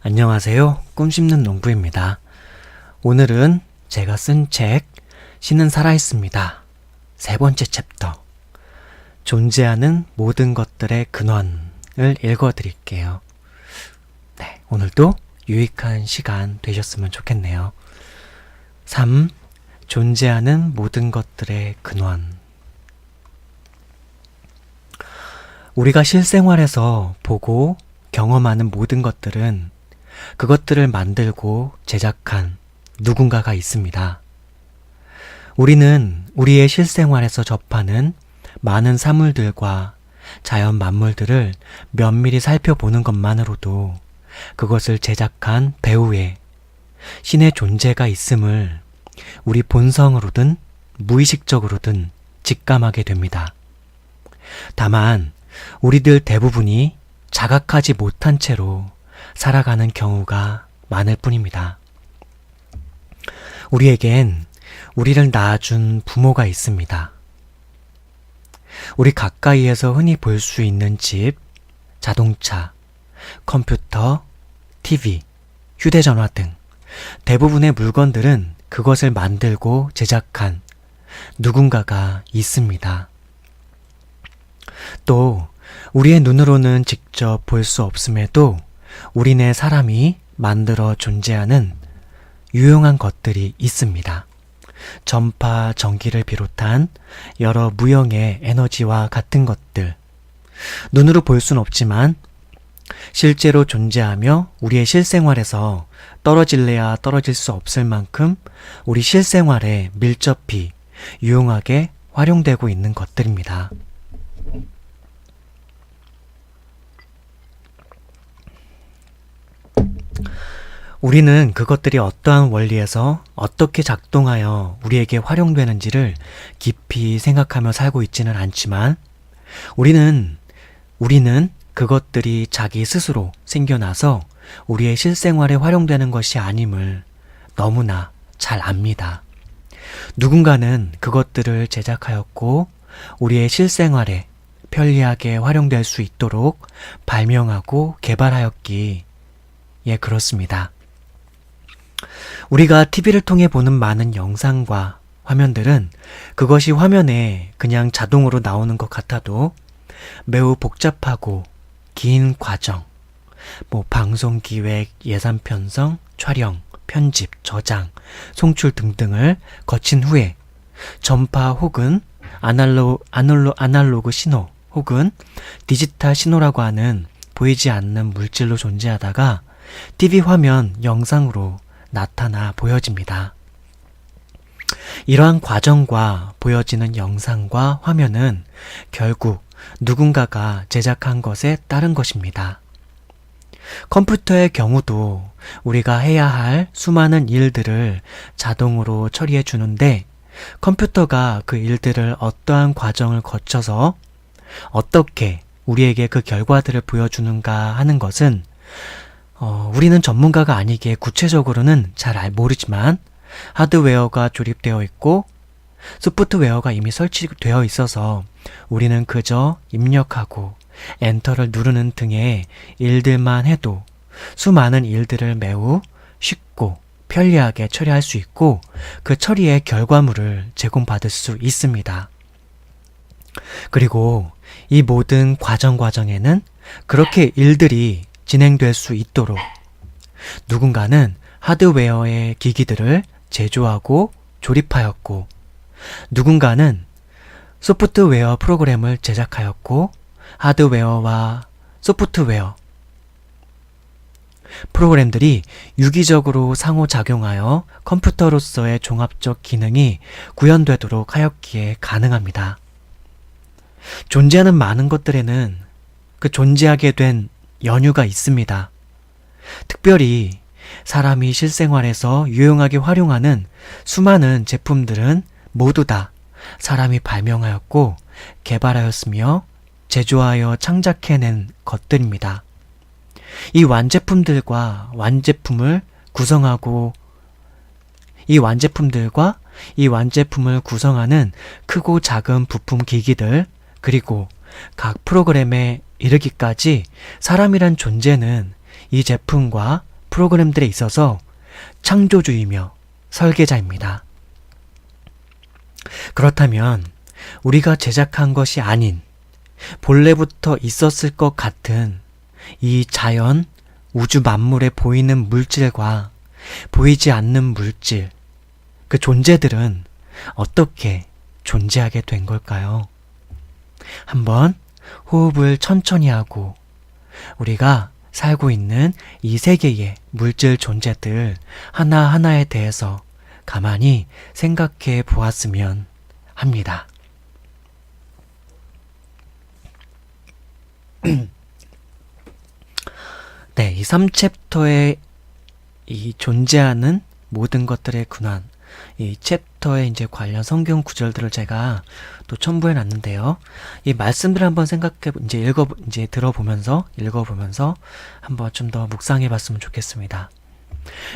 안녕하세요. 꿈씹는 농부입니다. 오늘은 제가 쓴 책 신은 살아있습니다. 세 번째 챕터 존재하는 모든 것들의 근원을 읽어드릴게요. 네, 오늘도 유익한 시간 되셨으면 좋겠네요. 3. 존재하는 모든 것들의 근원. 우리가 실생활에서 보고 경험하는 모든 것들은 그것들을 만들고 제작한 누군가가 있습니다. 우리는 우리의 실생활에서 접하는 많은 사물들과 자연 만물들을 면밀히 살펴보는 것만으로도 그것을 제작한 배우의 신의 존재가 있음을 우리 본성으로든 무의식적으로든 직감하게 됩니다. 다만 우리들 대부분이 자각하지 못한 채로 살아가는 경우가 많을 뿐입니다. 우리에겐 우리를 낳아준 부모가 있습니다. 우리 가까이에서 흔히 볼 수 있는 집, 자동차, 컴퓨터, TV, 휴대전화 등 대부분의 물건들은 그것을 만들고 제작한 누군가가 있습니다. 또 우리의 눈으로는 직접 볼 수 없음에도 우리네 사람이 만들어 존재하는 유용한 것들이 있습니다. 전파, 전기를 비롯한 여러 무형의 에너지와 같은 것들. 눈으로 볼 수는 없지만 실제로 존재하며 우리의 실생활에서 떨어질래야 떨어질 수 없을 만큼 우리 실생활에 밀접히 유용하게 활용되고 있는 것들입니다. 우리는 그것들이 어떠한 원리에서 어떻게 작동하여 우리에게 활용되는지를 깊이 생각하며 살고 있지는 않지만 우리는 그것들이 자기 스스로 생겨나서 우리의 실생활에 활용되는 것이 아님을 너무나 잘 압니다. 누군가는 그것들을 제작하였고 우리의 실생활에 편리하게 활용될 수 있도록 발명하고 개발하였기에 그렇습니다. 우리가 TV를 통해 보는 많은 영상과 화면들은 그것이 화면에 그냥 자동으로 나오는 것 같아도 매우 복잡하고 긴 과정, 방송 기획, 예산 편성, 촬영, 편집, 저장, 송출 등등을 거친 후에 전파 혹은 아날로그 신호 혹은 디지털 신호라고 하는 보이지 않는 물질로 존재하다가 TV 화면 영상으로 나타나 보여집니다. 이러한 과정과 보여지는 영상과 화면은 결국 누군가가 제작한 것에 따른 것입니다. 컴퓨터의 경우도 우리가 해야 할 수많은 일들을 자동으로 처리해 주는데 컴퓨터가 그 일들을 어떠한 과정을 거쳐서 어떻게 우리에게 그 결과들을 보여주는가 하는 것은 우리는 전문가가 아니기에 구체적으로는 잘 모르지만 하드웨어가 조립되어 있고 소프트웨어가 이미 설치되어 있어서 우리는 그저 입력하고 엔터를 누르는 등의 일들만 해도 수많은 일들을 매우 쉽고 편리하게 처리할 수 있고 그 처리의 결과물을 제공받을 수 있습니다. 그리고 이 모든 과정에는 그렇게 일들이 진행될 수 있도록 누군가는 하드웨어의 기기들을 제조하고 조립하였고 누군가는 소프트웨어 프로그램을 제작하였고 하드웨어와 소프트웨어 프로그램들이 유기적으로 상호작용하여 컴퓨터로서의 종합적 기능이 구현되도록 하였기에 가능합니다. 존재하는 많은 것들에는 그 존재하게 된 연유가 있습니다. 특별히 사람이 실생활에서 유용하게 활용하는 수많은 제품들은 모두 다 사람이 발명하였고 개발하였으며 제조하여 창작해낸 것들입니다. 이 완제품들과 이 완제품을 구성하는 크고 작은 부품 기기들 그리고 각 프로그램에 이르기까지 사람이란 존재는 이 제품과 프로그램들에 있어서 창조주이며 설계자입니다. 그렇다면 우리가 제작한 것이 아닌 본래부터 있었을 것 같은 이 자연, 우주 만물에 보이는 물질과 보이지 않는 물질, 그 존재들은 어떻게 존재하게 된 걸까요? 한번 호흡을 천천히 하고 우리가 살고 있는 이 세계의 물질 존재들 하나하나에 대해서 가만히 생각해 보았으면 합니다. 네, 이 3챕터에 이 존재하는 모든 것들의 근원, 이 챕터에 이제 관련 성경 구절들을 제가 또 첨부해 놨는데요. 이 말씀들을 한번 이제 들어보면서 읽어보면서 한번 좀 더 묵상해 봤으면 좋겠습니다.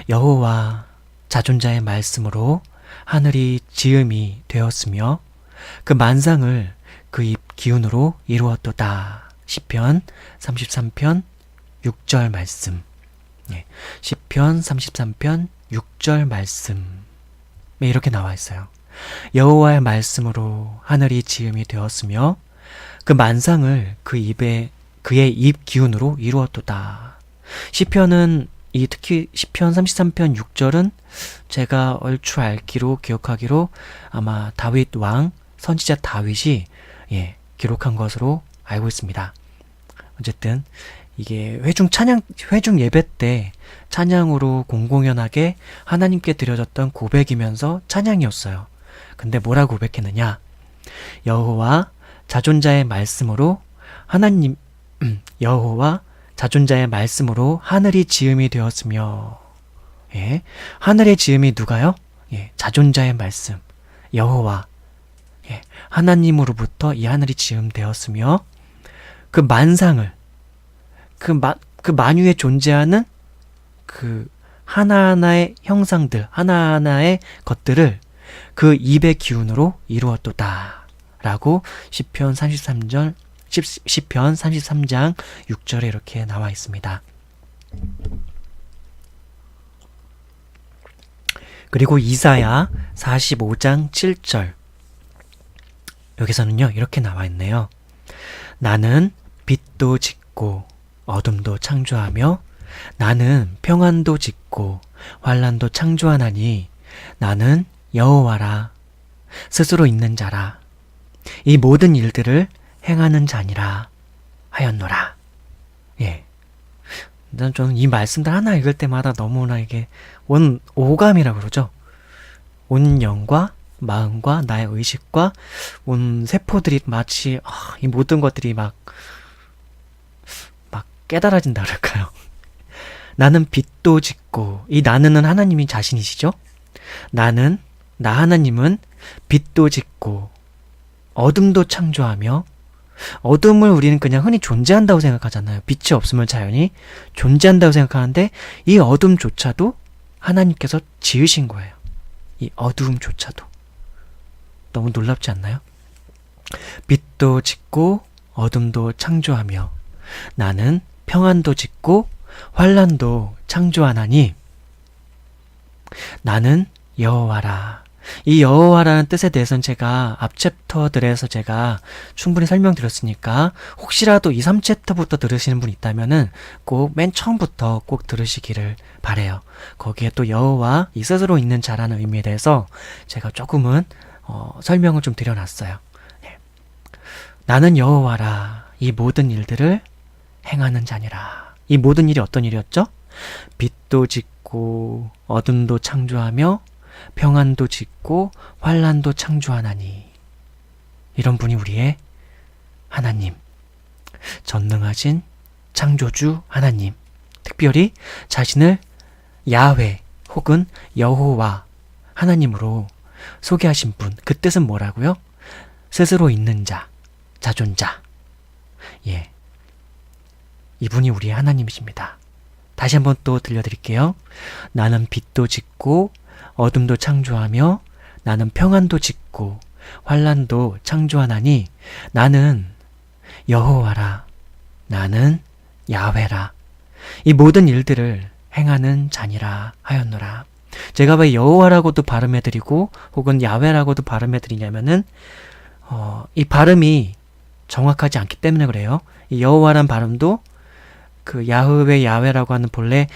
여호와 자존자의 말씀으로 하늘이 지음이 되었으며 그 만상을 그 입 기운으로 이루었도다. 시편 33편 6절 말씀. 시편 33편 6절 말씀. 이렇게 나와 있어요. 여호와의 말씀으로 하늘이 지음이 되었으며 그 만상을 그의 입 기운으로 이루었도다. 시편은 특히 시편 33편 6절은 제가 얼추 알기로 기억하기로 아마 다윗 왕 선지자 다윗이 기록한 것으로 알고 있습니다. 어쨌든 이게 회중 예배 때 찬양으로 공공연하게 하나님께 드려졌던 고백이면서 찬양이었어요. 근데 뭐라고 고백했느냐? 여호와 자존자의 말씀으로 여호와 자존자의 말씀으로 하늘이 지음이 되었으며, 하늘의 지음이 누가요? 자존자의 말씀, 여호와, 하나님으로부터 이 하늘이 지음되었으며, 그 만상을, 그 만유에 존재하는 그 하나하나의 형상들, 하나하나의 것들을 그 입의 기운으로 이루었도다. 라고 시편 33장 6절에 이렇게 나와 있습니다. 그리고 이사야 45장 7절. 여기서는요, 이렇게 나와 있네요. 나는 빛도 짓고 어둠도 창조하며 나는 평안도 짓고 환난도 창조하나니 나는 여호와라. 스스로 있는 자라. 이 모든 일들을 행하는 자니라 하였노라. 저는 이 말씀들 하나 읽을 때마다 너무나 이게 오감이라고 그러죠. 온 영과 마음과 나의 의식과 온 세포들이 마치 이 모든 것들이 막 깨달아진다 그럴까요? 나는 빛도 짓고, 이 나는은 하나님이 자신이시죠? 나 하나님은 빛도 짓고 어둠도 창조하며, 어둠을 우리는 그냥 흔히 존재한다고 생각하잖아요. 빛이 없으면 자연이 존재한다고 생각하는데 이 어둠조차도 하나님께서 지으신 거예요. 이 어둠조차도. 너무 놀랍지 않나요? 빛도 짓고 어둠도 창조하며 나는 평안도 짓고 환난도 창조하나니 나는 여호와라. 이 여호와라는 뜻에 대해서는 제가 앞 챕터들에서 제가 충분히 설명드렸으니까 혹시라도 이 3챕터부터 들으시는 분 있다면은 꼭 맨 처음부터 꼭 들으시기를 바래요. 거기에 또 여호와 이 스스로 있는 자라는 의미에 대해서 제가 조금은 설명을 좀 드려놨어요. 나는 여호와라. 이 모든 일들을 행하는 자니라. 이 모든 일이 어떤 일이었죠? 빛도 짓고 어둠도 창조하며 평안도 짓고 환난도 창조하나니. 이런 분이 우리의 하나님, 전능하신 창조주 하나님, 특별히 자신을 야훼 혹은 여호와 하나님으로 소개하신 분, 그 뜻은 뭐라고요? 스스로 있는 자, 자존자. 이분이 우리의 하나님이십니다. 다시 한번 또 들려드릴게요. 나는 빛도 짓고 어둠도 창조하며 나는 평안도 짓고 환난도 창조하나니 나는 여호와라. 나는 야훼라. 이 모든 일들을 행하는 자니라 하였노라. 제가 왜 여호와라고도 발음해드리고 혹은 야훼라고도 발음해드리냐면은 이 발음이 정확하지 않기 때문에 그래요. 이 여호와란 발음도 그 야흐웨 야훼라고 하는 본래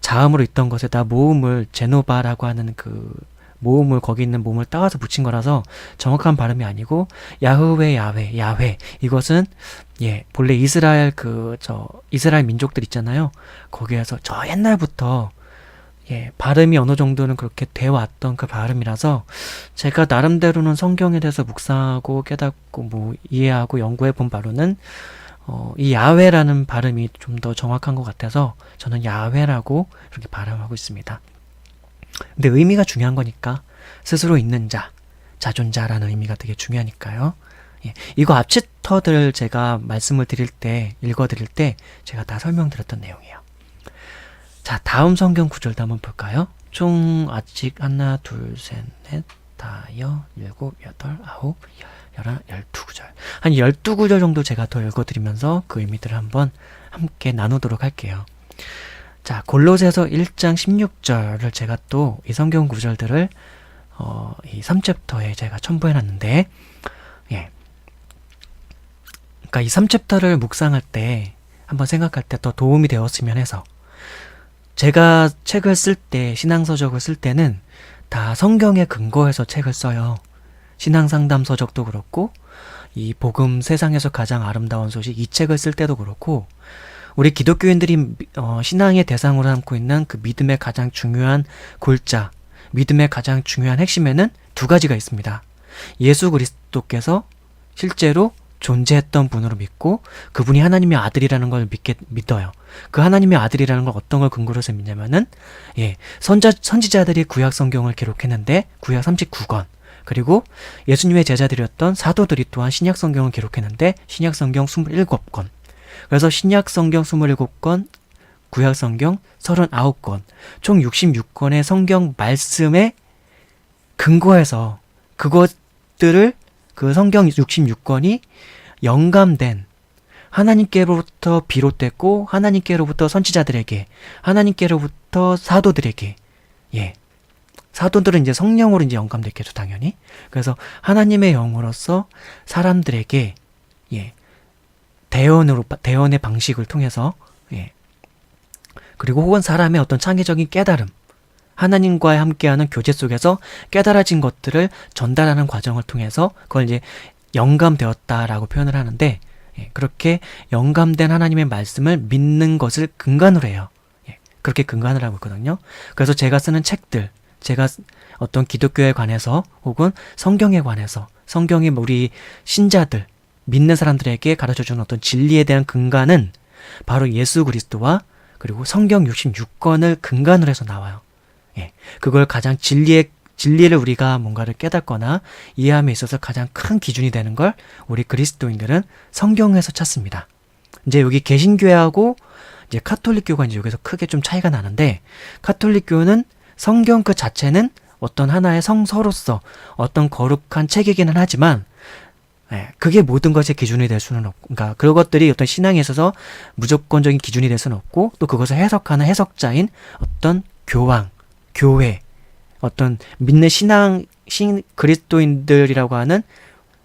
자음으로 있던 것에다 모음을 제노바라고 하는 그 모음을 거기 있는 모음을 따와서 붙인 거라서 정확한 발음이 아니고 야흐웨 야훼 야훼 이것은 본래 이스라엘 이스라엘 민족들 있잖아요. 거기에서 저 옛날부터 발음이 어느 정도는 그렇게 돼 왔던 그 발음이라서 제가 나름대로는 성경에 대해서 묵상하고 깨닫고 뭐 이해하고 연구해 본 바로는 이 야훼라는 발음이 좀 더 정확한 것 같아서 저는 야훼라고 이렇게 발음하고 있습니다. 근데 의미가 중요한 거니까 스스로 있는 자, 자존자라는 의미가 되게 중요하니까요. 이거 앞 챕터들 제가 말씀을 드릴 때, 읽어드릴 때 제가 다 설명드렸던 내용이에요. 자, 다음 성경 구절도 한번 볼까요? 총 아직 하나, 둘, 셋, 넷, 다섯, 일곱, 여덟, 아홉, 열하나, 12구절. 한 12구절 정도 제가 더 읽어드리면서 그 의미들을 한번 함께 나누도록 할게요. 자, 골로새서 1장 16절을 제가 또 이 성경 구절들을 이 3챕터에 제가 첨부해놨는데, 그러니까 이 3챕터를 묵상할 때 한번 생각할 때 더 도움이 되었으면 해서 제가 책을 쓸 때, 신앙서적을 쓸 때는 다 성경에 근거해서 책을 써요. 신앙상담서적도 그렇고 이 복음 세상에서 가장 아름다운 소식 이 책을 쓸 때도 그렇고 우리 기독교인들이 신앙의 대상으로 삼고 있는 그 믿음의 가장 중요한 골자, 믿음의 가장 중요한 핵심에는 두 가지가 있습니다. 예수 그리스도께서 실제로 존재했던 분으로 믿고 그분이 하나님의 아들이라는 걸 믿어요. 그 하나님의 아들이라는 걸 어떤 걸 근거로 해서 믿냐면은 선지자들이 구약 성경을 기록했는데 구약 39권 그리고 예수님의 제자들이었던 사도들이 또한 신약 성경을 기록했는데 신약 성경 27권 그래서 신약 성경 27권 구약 성경 39권 총 66권의 성경 말씀에 근거해서 그것들을 그 성경 66권이 영감된 하나님께로부터 비롯됐고 하나님께로부터 선지자들에게 하나님께로부터 사도들에게 사도들은 이제 성령으로 이제 영감됐겠죠 당연히. 그래서 하나님의 영으로서 사람들에게 대언의 방식을 통해서 그리고 혹은 사람의 어떤 창의적인 깨달음 하나님과 함께하는 교제 속에서 깨달아진 것들을 전달하는 과정을 통해서 그걸 이제 영감되었다라고 표현을 하는데 그렇게 영감된 하나님의 말씀을 믿는 것을 근간으로 해요. 그렇게 근간을 하고 있거든요. 그래서 제가 쓰는 책들, 제가 어떤 기독교에 관해서 혹은 성경에 관해서 성경이 우리 신자들, 믿는 사람들에게 가르쳐주는 어떤 진리에 대한 근간은 바로 예수 그리스도와 그리고 성경 66권을 근간으로 해서 나와요. 그걸 가장 진리를 우리가 뭔가를 깨닫거나 이해함에 있어서 가장 큰 기준이 되는 걸 우리 그리스도인들은 성경에서 찾습니다. 이제 여기 개신교회하고 이제 카톨릭교가 이제 여기서 크게 좀 차이가 나는데 카톨릭교는 성경 그 자체는 어떤 하나의 성서로서 어떤 거룩한 책이기는 하지만 그게 모든 것의 기준이 될 수는 없고, 그러니까 그런 것들이 어떤 신앙에 있어서 무조건적인 기준이 될 수는 없고, 또 그것을 해석하는 해석자인 어떤 교황, 교회, 어떤 믿는 그리스도인들이라고 하는,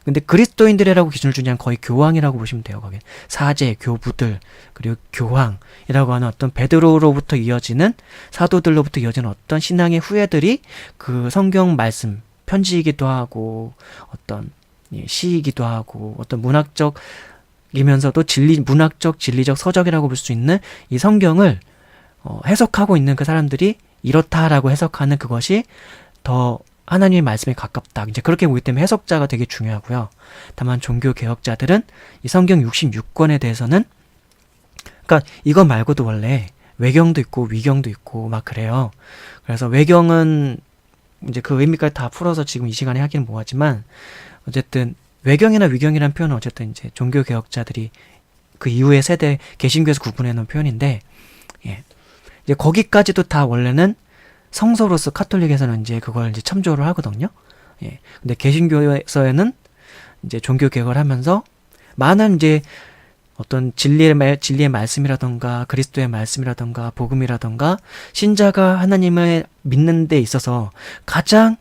근데 그리스도인들이라고 기준을 주냐면 거의 교황이라고 보시면 돼요. 거기 사제, 교부들, 그리고 교황이라고 하는 어떤 베드로로부터 이어지는 사도들로부터 이어지는 어떤 신앙의 후예들이 그 성경 말씀, 편지이기도 하고 어떤 시이기도 하고 어떤 문학적이면서도 문학적, 진리적 서적이라고 볼 수 있는 이 성경을 해석하고 있는 그 사람들이 이렇다라고 해석하는 그것이 더 하나님의 말씀에 가깝다. 이제 그렇게 보기 때문에 해석자가 되게 중요하고요. 다만 종교 개혁자들은 이 성경 66권에 대해서는 그러니까 이거 말고도 원래 외경도 있고 위경도 있고 막 그래요. 그래서 외경은 이제 그 의미까지 다 풀어서 지금 이 시간에 하기는 뭐하지만 어쨌든 외경이나 위경이라는 표현은 어쨌든 이제 종교 개혁자들이 그 이후의 세대 개신교에서 구분해 놓은 표현인데 이제 거기까지도 다 원래는 성서로서 카톨릭에서는 이제 그걸 이제 참조를 하거든요. 근데 개신교에서는 이제 종교 개혁을 하면서 많은 이제 어떤 진리의 말씀이라던가 그리스도의 말씀이라던가 복음이라던가 신자가 하나님을 믿는 데 있어서 가장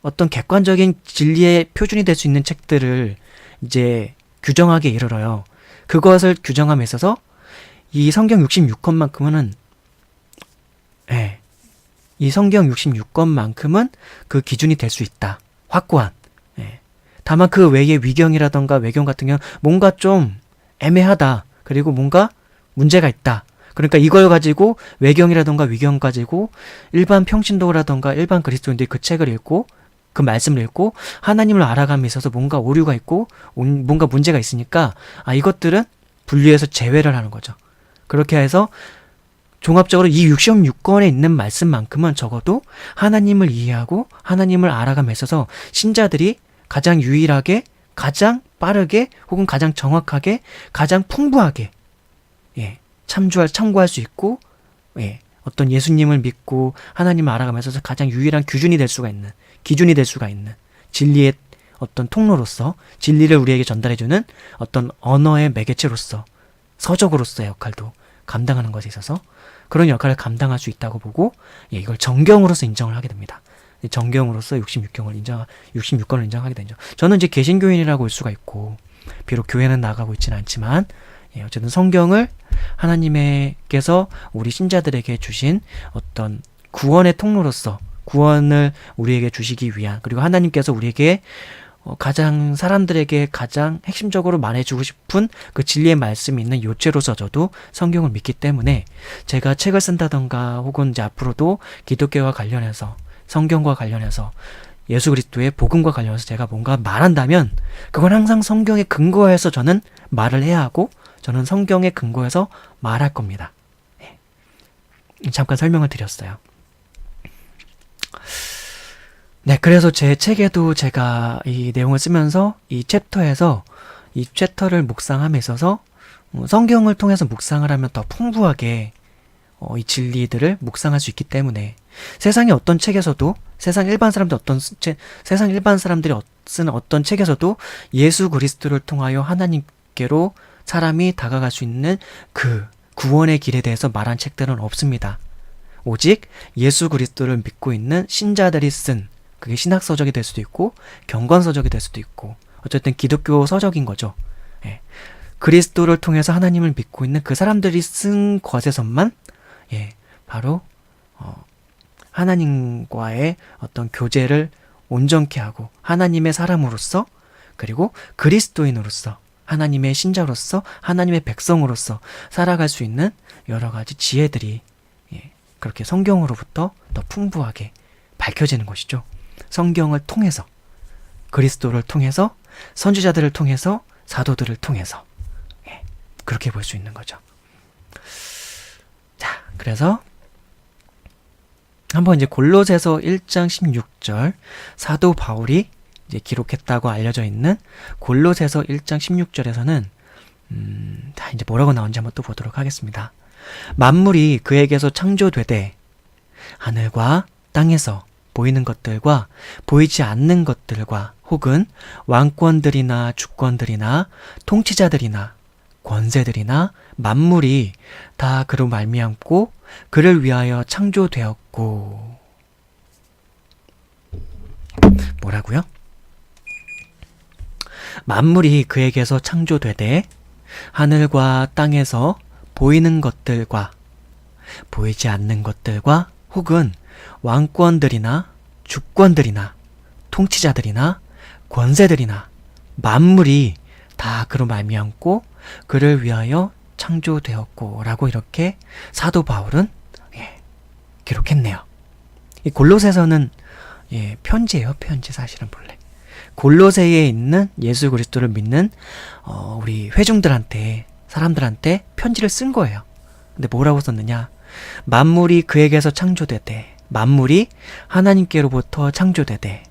어떤 객관적인 진리의 표준이 될 수 있는 책들을 이제 규정하게 이르러요. 그것을 규정함에 있어서 이 성경 66권만큼은 이 성경 66권만큼은 그 기준이 될 수 있다. 확고한. 다만 그 외의 위경이라던가 외경 같은 경우는 뭔가 좀 애매하다. 그리고 뭔가 문제가 있다. 그러니까 이걸 가지고 외경이라던가 위경 가지고 일반 평신도라던가 일반 그리스도인들이 그 책을 읽고 그 말씀을 읽고 하나님을 알아감에 있어서 뭔가 오류가 있고 뭔가 문제가 있으니까 이것들은 분류해서 제외를 하는 거죠. 그렇게 해서 종합적으로 이 66권에 있는 말씀만큼은 적어도 하나님을 이해하고 하나님을 알아감에 있어서 신자들이 가장 유일하게 가장 빠르게 혹은 가장 정확하게 가장 풍부하게 참고할 수 있고 어떤 예수님을 믿고 하나님을 알아가면서 가장 유일한 기준이 될 수가 있는 진리의 어떤 통로로서 진리를 우리에게 전달해주는 어떤 언어의 매개체로서 서적으로서의 역할도 감당하는 것에 있어서 그런 역할을 감당할 수 있다고 보고 이걸 정경으로서 인정을 하게 됩니다. 정경으로서 66권을 인정하게 되죠. 저는 이제 개신교인이라고 할 수가 있고 비록 교회는 나가고 있지는 않지만 어쨌든 성경을 하나님께서 우리 신자들에게 주신 어떤 구원의 통로로서 구원을 우리에게 주시기 위한 그리고 하나님께서 우리에게 가장 사람들에게 가장 핵심적으로 말해주고 싶은 그 진리의 말씀이 있는 요체로서 저도 성경을 믿기 때문에 제가 책을 쓴다던가 혹은 이제 앞으로도 기독교와 관련해서 성경과 관련해서 예수 그리스도의 복음과 관련해서 제가 뭔가 말한다면 그건 항상 성경에 근거해서 저는 말을 해야 하고 저는 성경에 근거해서 말할 겁니다. 잠깐 설명을 드렸어요. 그래서 제 책에도 제가 이 내용을 쓰면서 이 챕터를 묵상함에 있어서 성경을 통해서 묵상을 하면 더 풍부하게 이 진리들을 묵상할 수 있기 때문에 세상의 어떤 책에서도 세상 일반 사람들이 쓰는 어떤 책에서도 예수 그리스도를 통하여 하나님께로 사람이 다가갈 수 있는 그 구원의 길에 대해서 말한 책들은 없습니다. 오직 예수 그리스도를 믿고 있는 신자들이 쓴 그게 신학서적이 될 수도 있고 경건서적이 될 수도 있고 어쨌든 기독교 서적인 거죠. 그리스도를 통해서 하나님을 믿고 있는 그 사람들이 쓴 것에서만 바로 하나님과의 어떤 교제를 온전케 하고 하나님의 사람으로서 그리고 그리스도인으로서 하나님의 신자로서 하나님의 백성으로서 살아갈 수 있는 여러 가지 지혜들이 그렇게 성경으로부터 더 풍부하게 밝혀지는 것이죠. 성경을 통해서 그리스도를 통해서 선지자들을 통해서 사도들을 통해서 그렇게 볼 수 있는 거죠. 자, 그래서 한번 이제 골로새서 1장 16절 사도 바울이 이제 기록했다고 알려져 있는 골로새서 1장 16절에서는 이제 뭐라고 나오는지 한번 또 보도록 하겠습니다. 만물이 그에게서 창조되되 하늘과 땅에서 보이는 것들과 보이지 않는 것들과 혹은 왕권들이나 주권들이나 통치자들이나 권세들이나 만물이 다 그로 말미암고 그를 위하여 창조되었고 뭐라고요? 만물이 그에게서 창조되되 하늘과 땅에서 보이는 것들과 보이지 않는 것들과 혹은 왕권들이나 주권들이나 통치자들이나 권세들이나 만물이 다 그로 말미암고 그를 위하여 창조되었고 라고 이렇게 사도 바울은 기록했네요. 이 골로새서는 편지예요. 편지 사실은 본래 골로새에 있는 예수 그리스도를 믿는 우리 회중들한테 사람들한테 편지를 쓴 거예요. 근데 뭐라고 썼느냐? 만물이 그에게서 창조되되 만물이 하나님께로부터 창조되되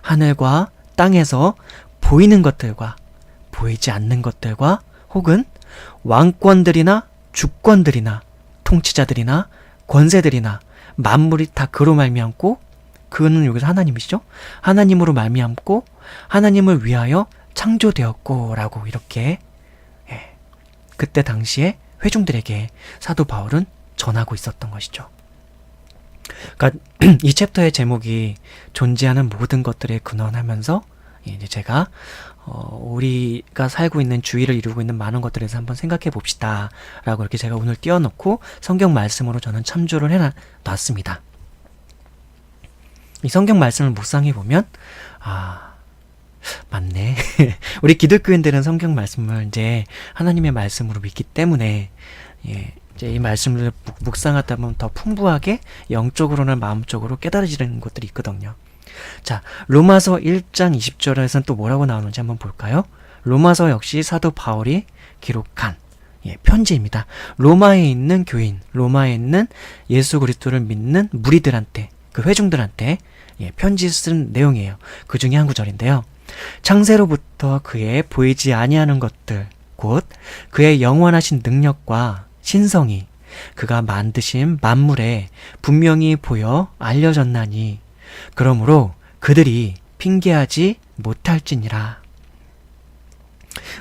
하늘과 땅에서 보이는 것들과 보이지 않는 것들과 혹은 왕권들이나 주권들이나 통치자들이나 권세들이나 만물이 다 그로 말미암고 그는 여기서 하나님이시죠? 하나님으로 말미암고 하나님을 위하여 창조되었고 라고 이렇게 그때 당시에 회중들에게 사도 바울은 전하고 있었던 것이죠. 그러니까 이 챕터의 제목이 존재하는 모든 것들에 근원하면서 이제 제가 우리가 살고 있는 주위를 이루고 있는 많은 것들에서 한번 생각해 봅시다 라고 이렇게 제가 오늘 띄워놓고 성경 말씀으로 저는 참조를 해놨습니다. 이 성경 말씀을 묵상해 보면 맞네. 우리 기독교인들은 성경 말씀을 이제 하나님의 말씀으로 믿기 때문에 이제 이 말씀을 묵상하다 보면 더 풍부하게 영적으로나 마음적으로 깨달아지는 것들이 있거든요. 자, 로마서 1장 20절에서는 또 뭐라고 나오는지 한번 볼까요? 로마서 역시 사도 바울이 기록한 편지입니다. 로마에 있는 교인, 로마에 있는 예수 그리스도를 믿는 무리들한테, 그 회중들한테 편지 쓴 내용이에요. 그 중에 한 구절인데요. 창세로부터 그의 보이지 아니하는 것들, 곧 그의 영원하신 능력과 신성이 그가 만드신 만물에 분명히 보여 알려졌나니 그러므로 그들이 핑계하지 못할지니라.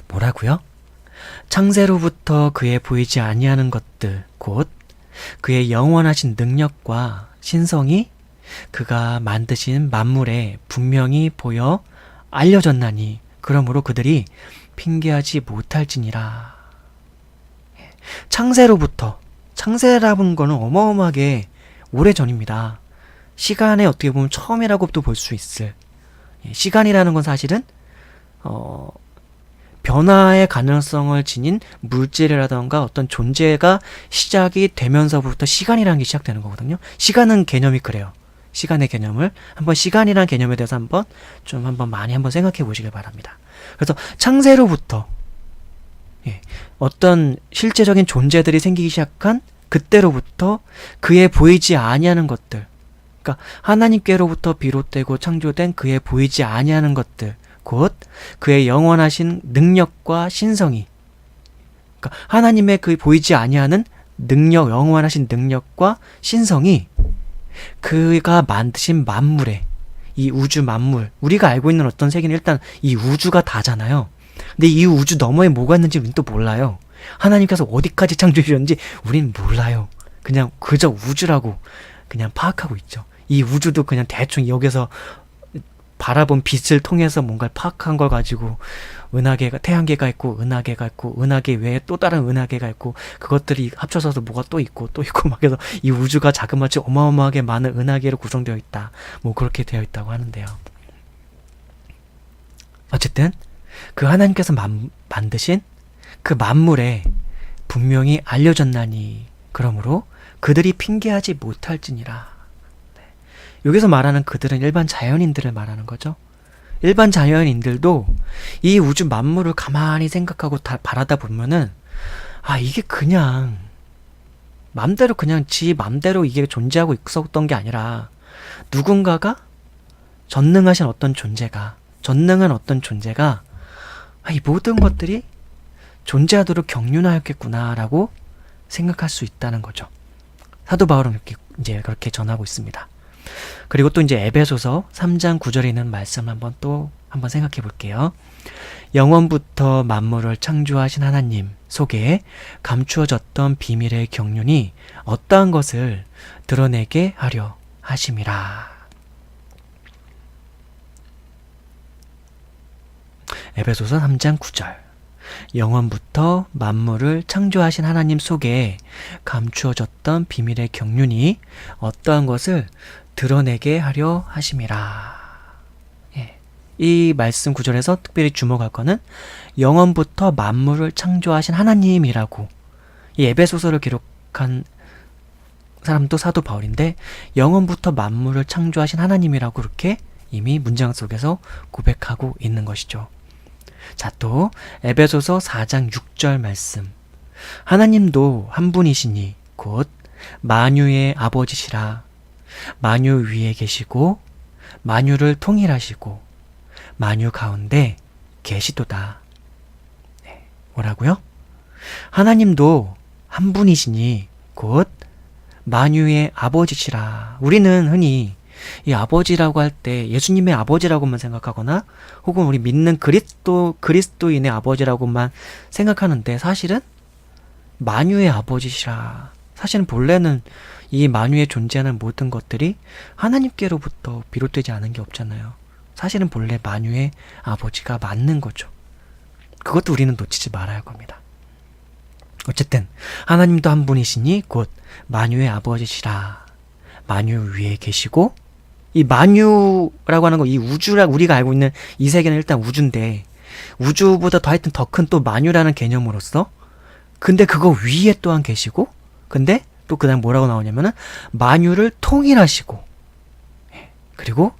뭐라고요? 창세로부터 그의 보이지 아니하는 것들, 곧 그의 영원하신 능력과 신성이 그가 만드신 만물에 분명히 보여 알려졌나니 그러므로 그들이 핑계하지 못할지니라. 창세로부터, 창세라는 거는 어마어마하게 오래전입니다. 시간에 어떻게 보면 처음이라고도 볼 수 있을, 시간이라는 건 사실은 변화의 가능성을 지닌 물질이라던가 어떤 존재가 시작이 되면서부터 시간이라는 게 시작되는 거거든요. 시간은 개념이 그래요. 시간의 개념을 한번, 시간이라는 개념에 대해서 한번 많이 생각해 보시길 바랍니다. 그래서 창세로부터 어떤 실제적인 존재들이 생기기 시작한 그때로부터 그의 보이지 아니하는 것들, 그러니까 하나님께로부터 비롯되고 창조된 그의 보이지 아니하는 것들, 곧 그의 영원하신 능력과 신성이, 그러니까 하나님의 그 보이지 아니하는 능력, 영원하신 능력과 신성이 그가 만드신 만물에, 이 우주 만물, 우리가 알고 있는 어떤 세계는 일단 이 우주가 다잖아요. 근데 이 우주 너머에 뭐가 있는지 우린 또 몰라요. 하나님께서 어디까지 창조해 주셨는지 우린 몰라요. 그냥 그저 우주라고 그냥 파악하고 있죠. 이 우주도 그냥 대충 여기서 바라본 빛을 통해서 뭔가를 파악한 걸 가지고 은하계가, 태양계가 있고 은하계가 있고 은하계 외에 또 다른 은하계가 있고 그것들이 합쳐져서 뭐가 또 있고 막 해서 이 우주가 자그마치 어마어마하게 많은 은하계로 구성되어 있다. 뭐 그렇게 되어 있다고 하는데요. 어쨌든 그 하나님께서 만드신 그 만물에 분명히 알려졌나니 그러므로 그들이 핑계하지 못할지니라. 여기서 말하는 그들은 일반 자연인들을 말하는 거죠. 일반 자연인들도 이 우주 만물을 가만히 생각하고 다 바라다 보면은 이게 그냥 맘대로 그냥 지 맘대로 이게 존재하고 있었던 게 아니라 누군가가 전능한 어떤 존재가 이 모든 것들이 존재하도록 경륜하였겠구나라고 생각할 수 있다는 거죠. 사도 바울은 그렇게 전하고 있습니다. 그리고 또 이제 에베소서 3장 9절에 있는 말씀 한번 생각해 볼게요. 영원부터 만물을 창조하신 하나님 속에 감추어졌던 비밀의 경륜이 어떠한 것을 드러내게 하려 하심이라. 에베소서 3장 9절. 영원부터 만물을 창조하신 하나님 속에 감추어졌던 비밀의 경륜이 어떠한 것을 드러내게 하려 하심이라. 이 말씀 구절에서 특별히 주목할 거는 영원부터 만물을 창조하신 하나님이라고, 이 에베소서를 기록한 사람도 사도 바울인데 영원부터 만물을 창조하신 하나님이라고 그렇게 이미 문장 속에서 고백하고 있는 것이죠. 자, 또 에베소서 4장 6절 말씀. 하나님도 한 분이시니 곧 만유의 아버지시라. 만유 위에 계시고 만유를 통일하시고 만유 가운데 계시도다. 뭐라고요? 하나님도 한 분이시니 곧 만유의 아버지시라. 우리는 흔히 이 아버지라고 할 때 예수님의 아버지라고만 생각하거나 혹은 우리 믿는 그리스도인의 아버지라고만 생각하는데 사실은 만유의 아버지시라. 사실은 본래는 이 만유에 존재하는 모든 것들이 하나님께로부터 비롯되지 않은 게 없잖아요. 사실은 본래 만유의 아버지가 맞는 거죠. 그것도 우리는 놓치지 말아야 할 겁니다. 어쨌든 하나님도 한 분이시니 곧 만유의 아버지시라. 만유 위에 계시고, 이 만유라고 하는 거, 이 우주라 우리가 알고 있는 이 세계는 일단 우주인데, 우주보다 더 하여튼 더 큰 또 만유라는 개념으로서, 근데 그거 위에 또한 계시고, 근데 또 그다음 뭐라고 나오냐면은 만유를 통일하시고, 그리고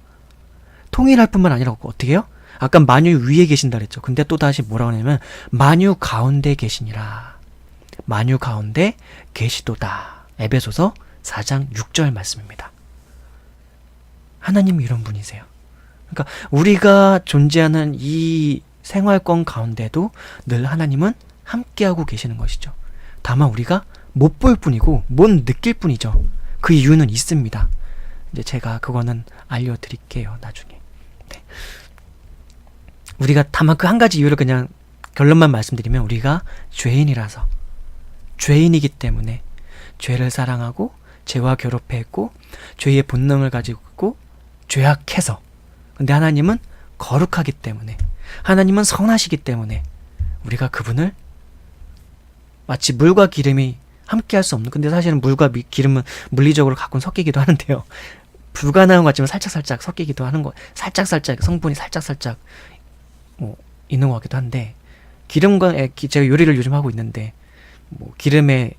통일할 뿐만 아니라 어떻게 해요? 아까 만유 위에 계신다 그랬죠. 근데 또 다시 뭐라고 하냐면 만유 가운데 계시니라. 만유 가운데 계시도다. 에베소서 4장 6절 말씀입니다. 하나님이 이런 분이세요. 그러니까 우리가 존재하는 이 생활권 가운데도 늘 하나님은 함께하고 계시는 것이죠. 다만 우리가 못 볼 뿐이고 못 느낄 뿐이죠. 그 이유는 있습니다. 이제 제가 그거는 알려드릴게요, 나중에. 네. 우리가 다만 그 한 가지 이유를 그냥 결론만 말씀드리면, 우리가 죄인이라서, 죄인이기 때문에 죄를 사랑하고 죄와 결합했고 죄의 본능을 가지고 있고 죄악해서, 근데 하나님은 거룩하기 때문에, 하나님은 선하시기 때문에 우리가 그분을 마치 물과 기름이 함께 할 수 없는, 근데 사실은 물과 기름은 물리적으로 가끔 섞이기도 하는데요. 불가능한 것 같지만 살짝살짝 섞이기도 하는 거, 살짝살짝 성분이 살짝살짝 있는 것 같기도 한데, 기름과 제가 요리를 요즘 하고 있는데 기름에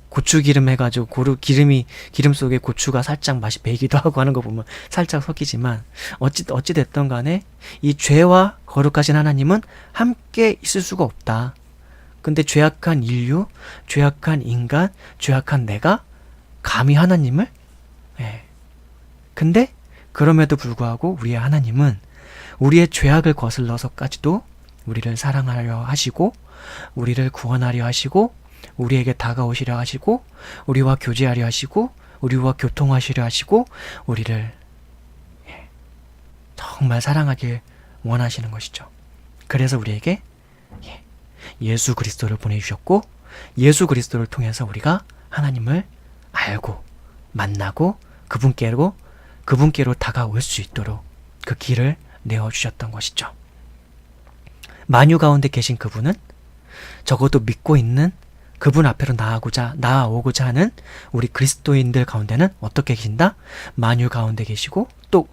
고추 기름 해가지고 기름 속에 고추가 살짝 맛이 배기도 하고 하는 거 보면 살짝 섞이지만, 어찌 됐던 간에 이 죄와 거룩하신 하나님은 함께 있을 수가 없다. 근데 죄악한 인류, 죄악한 인간, 죄악한 내가 감히 하나님을, 근데 그럼에도 불구하고 우리의 하나님은 우리의 죄악을 거슬러서까지도 우리를 사랑하려 하시고, 우리를 구원하려 하시고, 우리에게 다가오시려 하시고, 우리와 교제하려 하시고, 우리와 교통하시려 하시고, 우리를 정말 사랑하길 원하시는 것이죠. 그래서 우리에게 예수 그리스도를 보내주셨고, 예수 그리스도를 통해서 우리가 하나님을 알고 만나고 그분께로 다가올 수 있도록 그 길을 내어주셨던 것이죠. 만유 가운데 계신 그분은 적어도 믿고 있는 그분 앞으로 나아오고자 하는 우리 그리스도인들 가운데는 어떻게 계신다? 만유 가운데 계시고, 또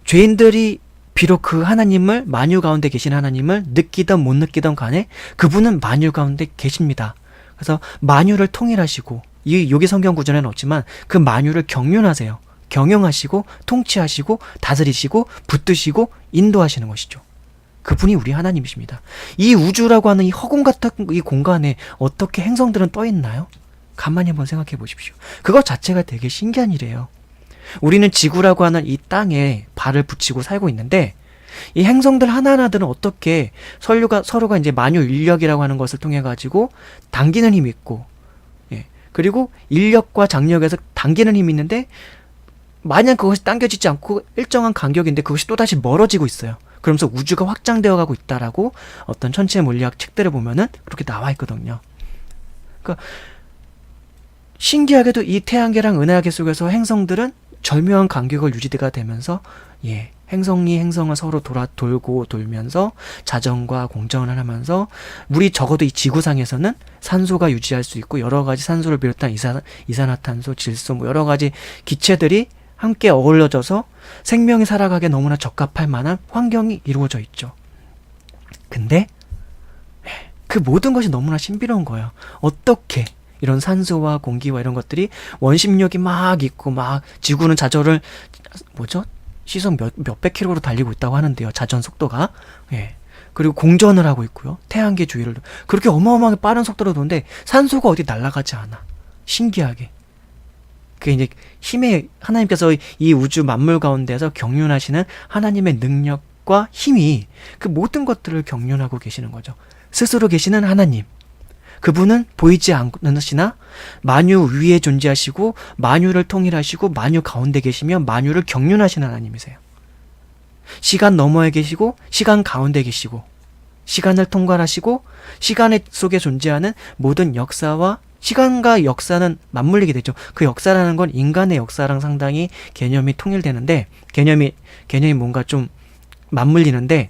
죄인들이 비록 그 하나님을, 만유 가운데 계신 하나님을 느끼던 못 느끼던 간에 그분은 만유 가운데 계십니다. 그래서 만유를 통일하시고, 여기 성경 구절에는 없지만 그 만유를 경륜하세요. 경영하시고 통치하시고 다스리시고 붙드시고 인도하시는 것이죠. 그분이 우리 하나님이십니다. 이 우주라고 하는 이 허공 같은 이 공간에 어떻게 행성들은 떠 있나요? 가만히 한번 생각해 보십시오. 그것 자체가 되게 신기한 일이에요. 우리는 지구라고 하는 이 땅에 발을 붙이고 살고 있는데, 이 행성들 하나하나들은 어떻게 서로가 이제 만유 인력이라고 하는 것을 통해 가지고 당기는 힘이 있고, 그리고 인력과 장력에서 당기는 힘이 있는데, 마냥 그것이 당겨지지 않고 일정한 간격인데 그것이 또다시 멀어지고 있어요. 그러면서 우주가 확장되어 가고 있다라고 어떤 천체 물리학 책들을 보면은 그렇게 나와 있거든요. 그러니까 신기하게도 이 태양계랑 은하계 속에서 행성들은 절묘한 간격을 유지가 되면서 행성이 행성을 서로 돌고 돌면서 자전과 공전을 하면서, 우리 적어도 이 지구상에서는 산소가 유지할 수 있고, 여러 가지 산소를 비롯한 이산화탄소, 질소, 여러 가지 기체들이 함께 어우러져서 생명이 살아가기에 너무나 적합할 만한 환경이 이루어져 있죠. 근데 그 모든 것이 너무나 신비로운 거예요. 어떻게 이런 산소와 공기와 이런 것들이 원심력이 막 있고, 막 지구는 자전을 시속 몇백 킬로로 달리고 있다고 하는데요. 자전 속도가. 그리고 공전을 하고 있고요. 태양계 주위를 그렇게 어마어마하게 빠른 속도로 도는데 산소가 어디 날아가지 않아. 신기하게. 그게 이제 하나님께서 이 우주 만물 가운데서 경륜하시는 하나님의 능력과 힘이 그 모든 것들을 경륜하고 계시는 거죠. 스스로 계시는 하나님. 그분은 보이지 않으시나 만유 위에 존재하시고, 만유를 통일하시고, 만유 가운데 계시며 만유를 경륜하시는 하나님이세요. 시간 너머에 계시고 시간 가운데 계시고, 시간을 통괄하시고 시간 속에 존재하는 모든 역사와 시간과 역사는 맞물리게 되죠. 그 역사라는 건 인간의 역사랑 상당히 개념이 통일되는데 개념이 뭔가 좀 맞물리는데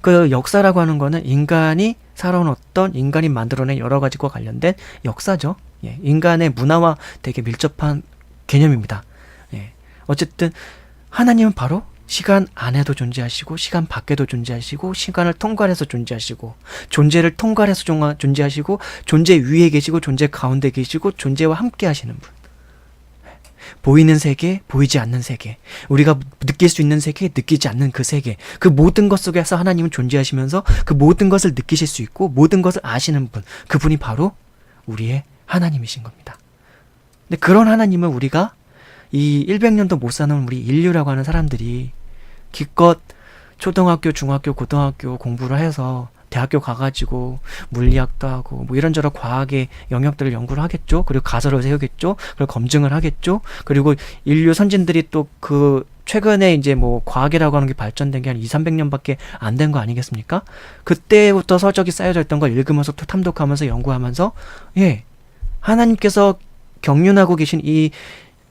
그 역사라고 하는 거는 인간이 살아온 어떤 인간이 만들어낸 여러 가지과 관련된 역사죠. 예, 인간의 문화와 되게 밀접한 개념입니다. 예, 어쨌든 하나님은 바로 시간 안에도 존재하시고 시간 밖에도 존재하시고 시간을 통과해서 존재하시고 존재를 통과해서 존재하시고 존재 위에 계시고 존재 가운데 계시고 존재와 함께 하시는 분. 보이는 세계, 보이지 않는 세계, 우리가 느낄 수 있는 세계, 느끼지 않는 그 세계, 그 모든 것 속에서 하나님은 존재하시면서 그 모든 것을 느끼실 수 있고 모든 것을 아시는 분, 그분이 바로 우리의 하나님이신 겁니다. 근데 그런 하나님을 우리가 이 100년도 못 사는 우리 인류라고 하는 사람들이 기껏 초등학교, 중학교, 고등학교 공부를 해서 대학교 가가지고 물리학도 하고 뭐 이런저런 과학의 영역들을 연구를 하겠죠. 그리고 가설을 세우겠죠. 그리고 검증을 하겠죠. 그리고 인류 선진들이 또 그 최근에 이제 뭐 과학이라고 하는 게 발전된 게 한 200~300년밖에 안 된 거 아니겠습니까? 그때부터 서적이 쌓여져 있던 걸 읽으면서 또 탐독하면서 연구하면서 예, 하나님께서 경륜하고 계신 이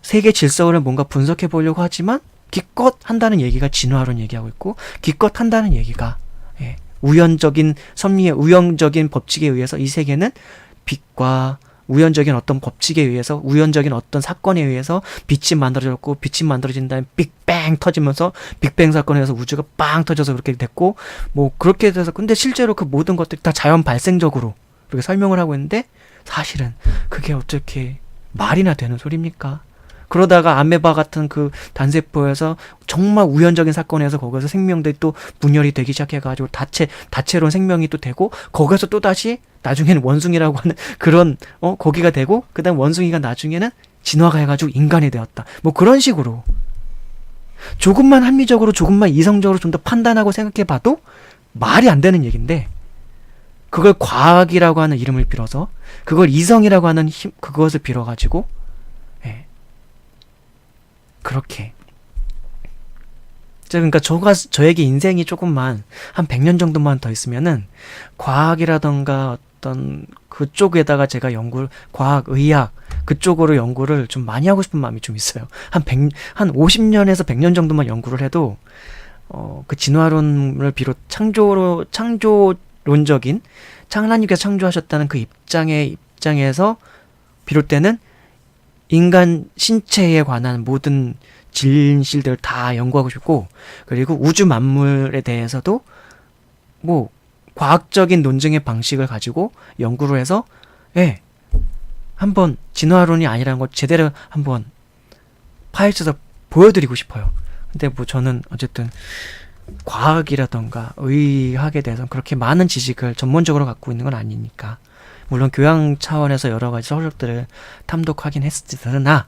세계 질서를 뭔가 분석해 보려고 하지만 기껏 한다는 얘기가 진화론 얘기하고 있고 기껏 한다는 얘기가 예, 우연적인 섭리의 우연적인 법칙에 의해서 이 세계는 빛과 우연적인 어떤 법칙에 의해서 우연적인 어떤 사건에 의해서 빛이 만들어졌고 빛이 만들어진 다음에 빅뱅 터지면서 빅뱅 사건에 의해서 우주가 빵 터져서 그렇게 됐고 뭐 그렇게 돼서 근데 실제로 그 모든 것들이 다 자연 발생적으로 그렇게 설명을 하고 있는데 사실은 그게 어떻게 말이나 되는 소리입니까? 그러다가 아메바 같은 그 단세포에서 정말 우연적인 사건에서 거기서 생명들이 또 분열이 되기 시작해가지고 다채로운 생명이 또 되고 거기서 또 다시 나중에는 원숭이라고 하는 그런 거기가 되고 그다음 원숭이가 나중에는 진화가 해가지고 인간이 되었다. 뭐 그런 식으로 조금만 합리적으로 조금만 이성적으로 좀 더 판단하고 생각해봐도 말이 안 되는 얘기인데 그걸 과학이라고 하는 이름을 빌어서 그걸 이성이라고 하는 그것을 빌어가지고 그렇게 그러니까 저에게 인생이 조금만 한 100년 정도만 더 있으면은 과학이라던가 어떤 그쪽에다가 제가 연구를 과학, 의학 그쪽으로 연구를 좀 많이 하고 싶은 마음이 좀 있어요. 한 50년에서 100년 정도만 연구를 해도 그 진화론을 비롯 창조론적인 하나님께서 창조하셨다는 그 입장에서 비롯되는 인간 신체에 관한 모든 진실들을 다 연구하고 싶고 그리고 우주 만물에 대해서도 뭐 과학적인 논증의 방식을 가지고 연구를 해서 한번 진화론이 아니라는 걸 제대로 한번 파헤쳐서 보여드리고 싶어요. 근데 뭐 저는 어쨌든 과학이라던가 의학에 대해서는 그렇게 많은 지식을 전문적으로 갖고 있는 건 아니니까 물론 교양 차원에서 여러 가지 서적들을 탐독하긴 했으나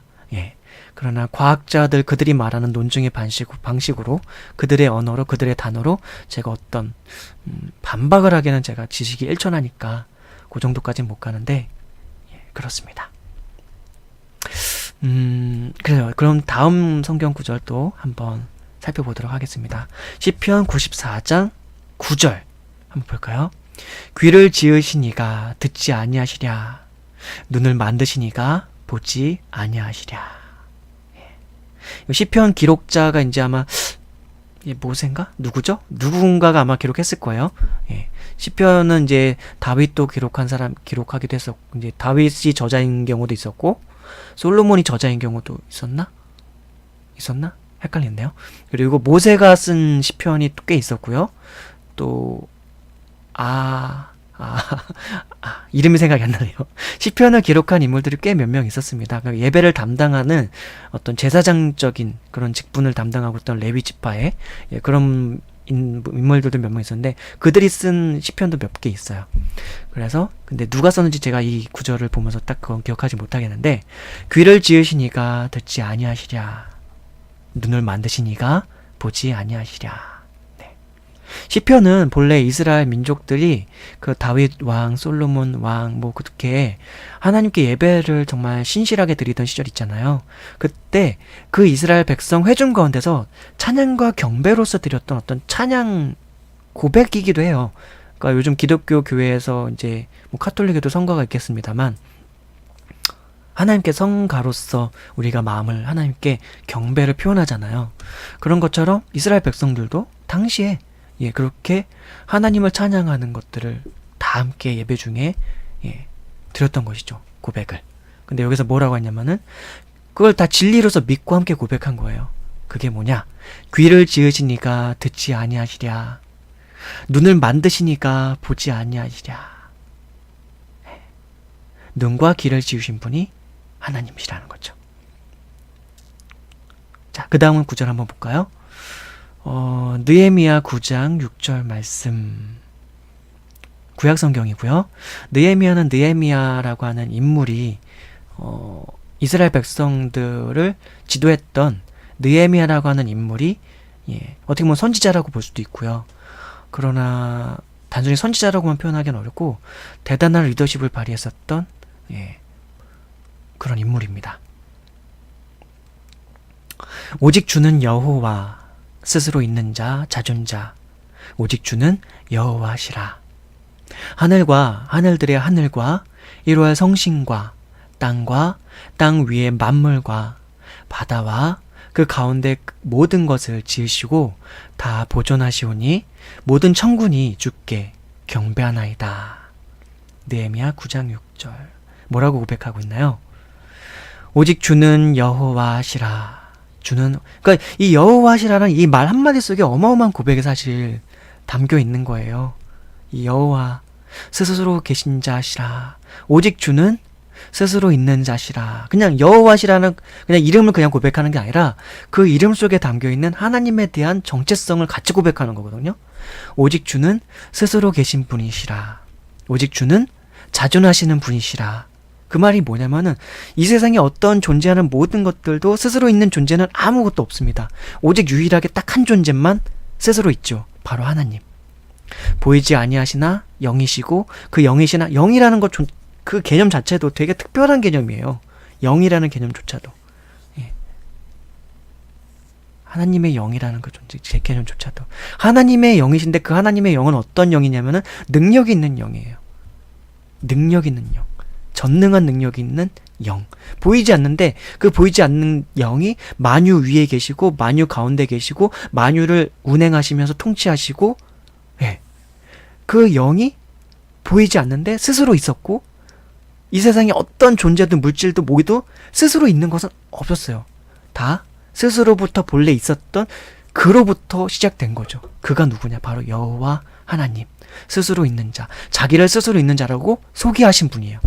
그러나 과학자들 그들이 말하는 논증의 방식으로 그들의 언어로 그들의 단어로 제가 어떤 반박을 하기에는 제가 지식이 일천하니까 그 정도까지는 못 가는데 그렇습니다. 그래요. 그럼 다음 성경 구절도 한번 살펴보도록 하겠습니다. 시편 94장 9절 한번 볼까요? 귀를 지으시니가 듣지 아니하시랴 눈을 만드시니가 보지 아니하시랴. 시편 기록자가 이제 아마 모세인가? 누구죠? 누군가가 아마 기록했을 거예요. 시편은 이제 다윗도 기록하기도 했었고 이제 다윗이 저자인 경우도 있었고 솔로몬이 저자인 경우도 있었나? 헷갈리는데요. 그리고 모세가 쓴 시편이 꽤 있었고요. 또 이름이 생각이 안 나네요. 시편을 기록한 인물들이 꽤 몇 명 있었습니다. 그러니까 예배를 담당하는 어떤 제사장적인 그런 직분을 담당하고 있던 레위 지파의 그런 인물들도 몇 명 있었는데 그들이 쓴 시편도 몇 개 있어요. 그래서 근데 누가 썼는지 제가 이 구절을 보면서 딱 그건 기억하지 못하겠는데 귀를 지으시니가 듣지 아니하시랴 눈을 만드시니가 보지 아니하시랴. 시편은 본래 이스라엘 민족들이 그 다윗 왕, 솔로몬 왕 뭐 그렇게 하나님께 예배를 정말 신실하게 드리던 시절 있잖아요. 그때 그 이스라엘 백성 회중 가운데서 찬양과 경배로서 드렸던 어떤 찬양 고백이기도 해요. 그러니까 요즘 기독교 교회에서 이제 뭐 카톨릭에도 성가가 있겠습니다만 하나님께 성가로서 우리가 마음을 하나님께 경배를 표현하잖아요. 그런 것처럼 이스라엘 백성들도 당시에 그렇게 하나님을 찬양하는 것들을 다 함께 예배 중에 드렸던 것이죠. 고백을. 근데 여기서 뭐라고 했냐면은 그걸 다 진리로서 믿고 함께 고백한 거예요. 그게 뭐냐? 귀를 지으시니까 듣지 아니하시랴. 눈을 만드시니까 보지 아니하시랴. 눈과 귀를 지으신 분이 하나님이시라는 거죠. 자, 그 다음은 9절 한번 볼까요? 느헤미야 9장 6절 말씀. 구약성경이고요. 느헤미야는 느헤미야라고 하는 인물이 이스라엘 백성들을 지도했던 느헤미야라고 하는 인물이 어떻게 보면 선지자라고 볼 수도 있고요. 그러나 단순히 선지자라고만 표현하기는 어렵고 대단한 리더십을 발휘했었던 그런 인물입니다. 오직 주는 여호와, 스스로 있는 자, 자존자. 오직 주는 여호와시라. 하늘과 하늘들의 하늘과 이로할 성신과 땅과 땅 위의 만물과 바다와 그 가운데 모든 것을 지으시고 다 보존하시오니 모든 천군이 주께 경배하나이다. 느헤미야 9장 6절. 뭐라고 고백하고 있나요? 오직 주는 여호와시라. 주는, 그러니까 이 여호와시라는 이 말 한마디 속에 어마어마한 고백이 사실 담겨 있는 거예요. 이 여호와, 스스로 계신 자시라. 오직 주는 스스로 있는 자시라. 그냥 여호와시라는 그냥 이름을 그냥 고백하는 게 아니라 그 이름 속에 담겨 있는 하나님에 대한 정체성을 같이 고백하는 거거든요. 오직 주는 스스로 계신 분이시라. 오직 주는 자존하시는 분이시라. 그 말이 뭐냐면은 이 세상에 어떤 존재하는 모든 것들도 스스로 있는 존재는 아무것도 없습니다. 오직 유일하게 딱 한 존재만 스스로 있죠. 바로 하나님. 보이지 아니하시나 영이시고 그 영이시나, 영이라는 것 그 개념 자체도 되게 특별한 개념이에요. 영이라는 개념조차도. 하나님의 영이라는 그 존재, 제 개념조차도. 하나님의 영이신데 그 하나님의 영은 어떤 영이냐면은 능력이 있는 영이에요. 능력 있는 영. 전능한 능력이 있는 영. 보이지 않는데 그 보이지 않는 영이 만유 위에 계시고 만유 가운데 계시고 만유를 운행하시면서 통치하시고 그 영이 보이지 않는데 스스로 있었고 이 세상에 어떤 존재든 물질도 모두 스스로 있는 것은 없었어요. 다 스스로부터 본래 있었던 그로부터 시작된 거죠. 그가 누구냐? 바로 여호와 하나님. 스스로 있는 자. 자기를 스스로 있는 자라고 소개하신 분이에요.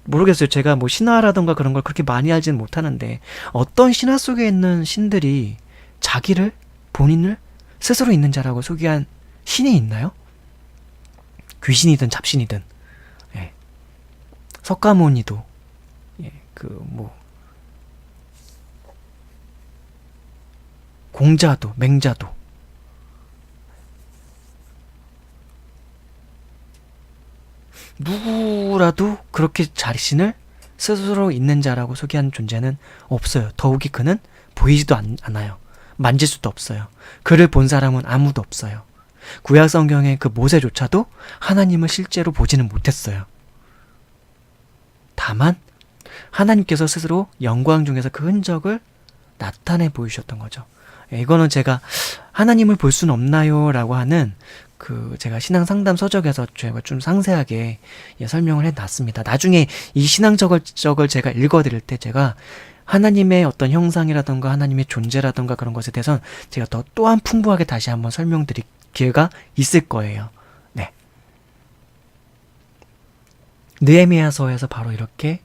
모르겠어요. 제가 뭐 신화라던가 그런 걸 그렇게 많이 알지는 못하는데 어떤 신화 속에 있는 신들이 자기를, 본인을 스스로 있는 자라고 소개한 신이 있나요? 귀신이든 잡신이든. 석가모니도 공자도, 맹자도. 누구라도 그렇게 자신을 스스로 있는 자라고 소개한 존재는 없어요. 더욱이 그는 보이지도 않아요. 만질 수도 없어요. 그를 본 사람은 아무도 없어요. 구약 성경의 그 모세조차도 하나님을 실제로 보지는 못했어요. 다만 하나님께서 스스로 영광 중에서 그 흔적을 나타내 보이셨던 거죠. 이거는 제가 하나님을 볼 수는 없나요? 라고 하는 제가 신앙상담 서적에서 제가 좀 상세하게 설명을 해놨습니다. 나중에 이 신앙적을 제가 읽어드릴 때 제가 하나님의 어떤 형상이라던가 하나님의 존재라던가 그런 것에 대해서는 제가 또한 풍부하게 다시 한번 설명드릴 기회가 있을 거예요. 네. 느헤미야서에서 바로 이렇게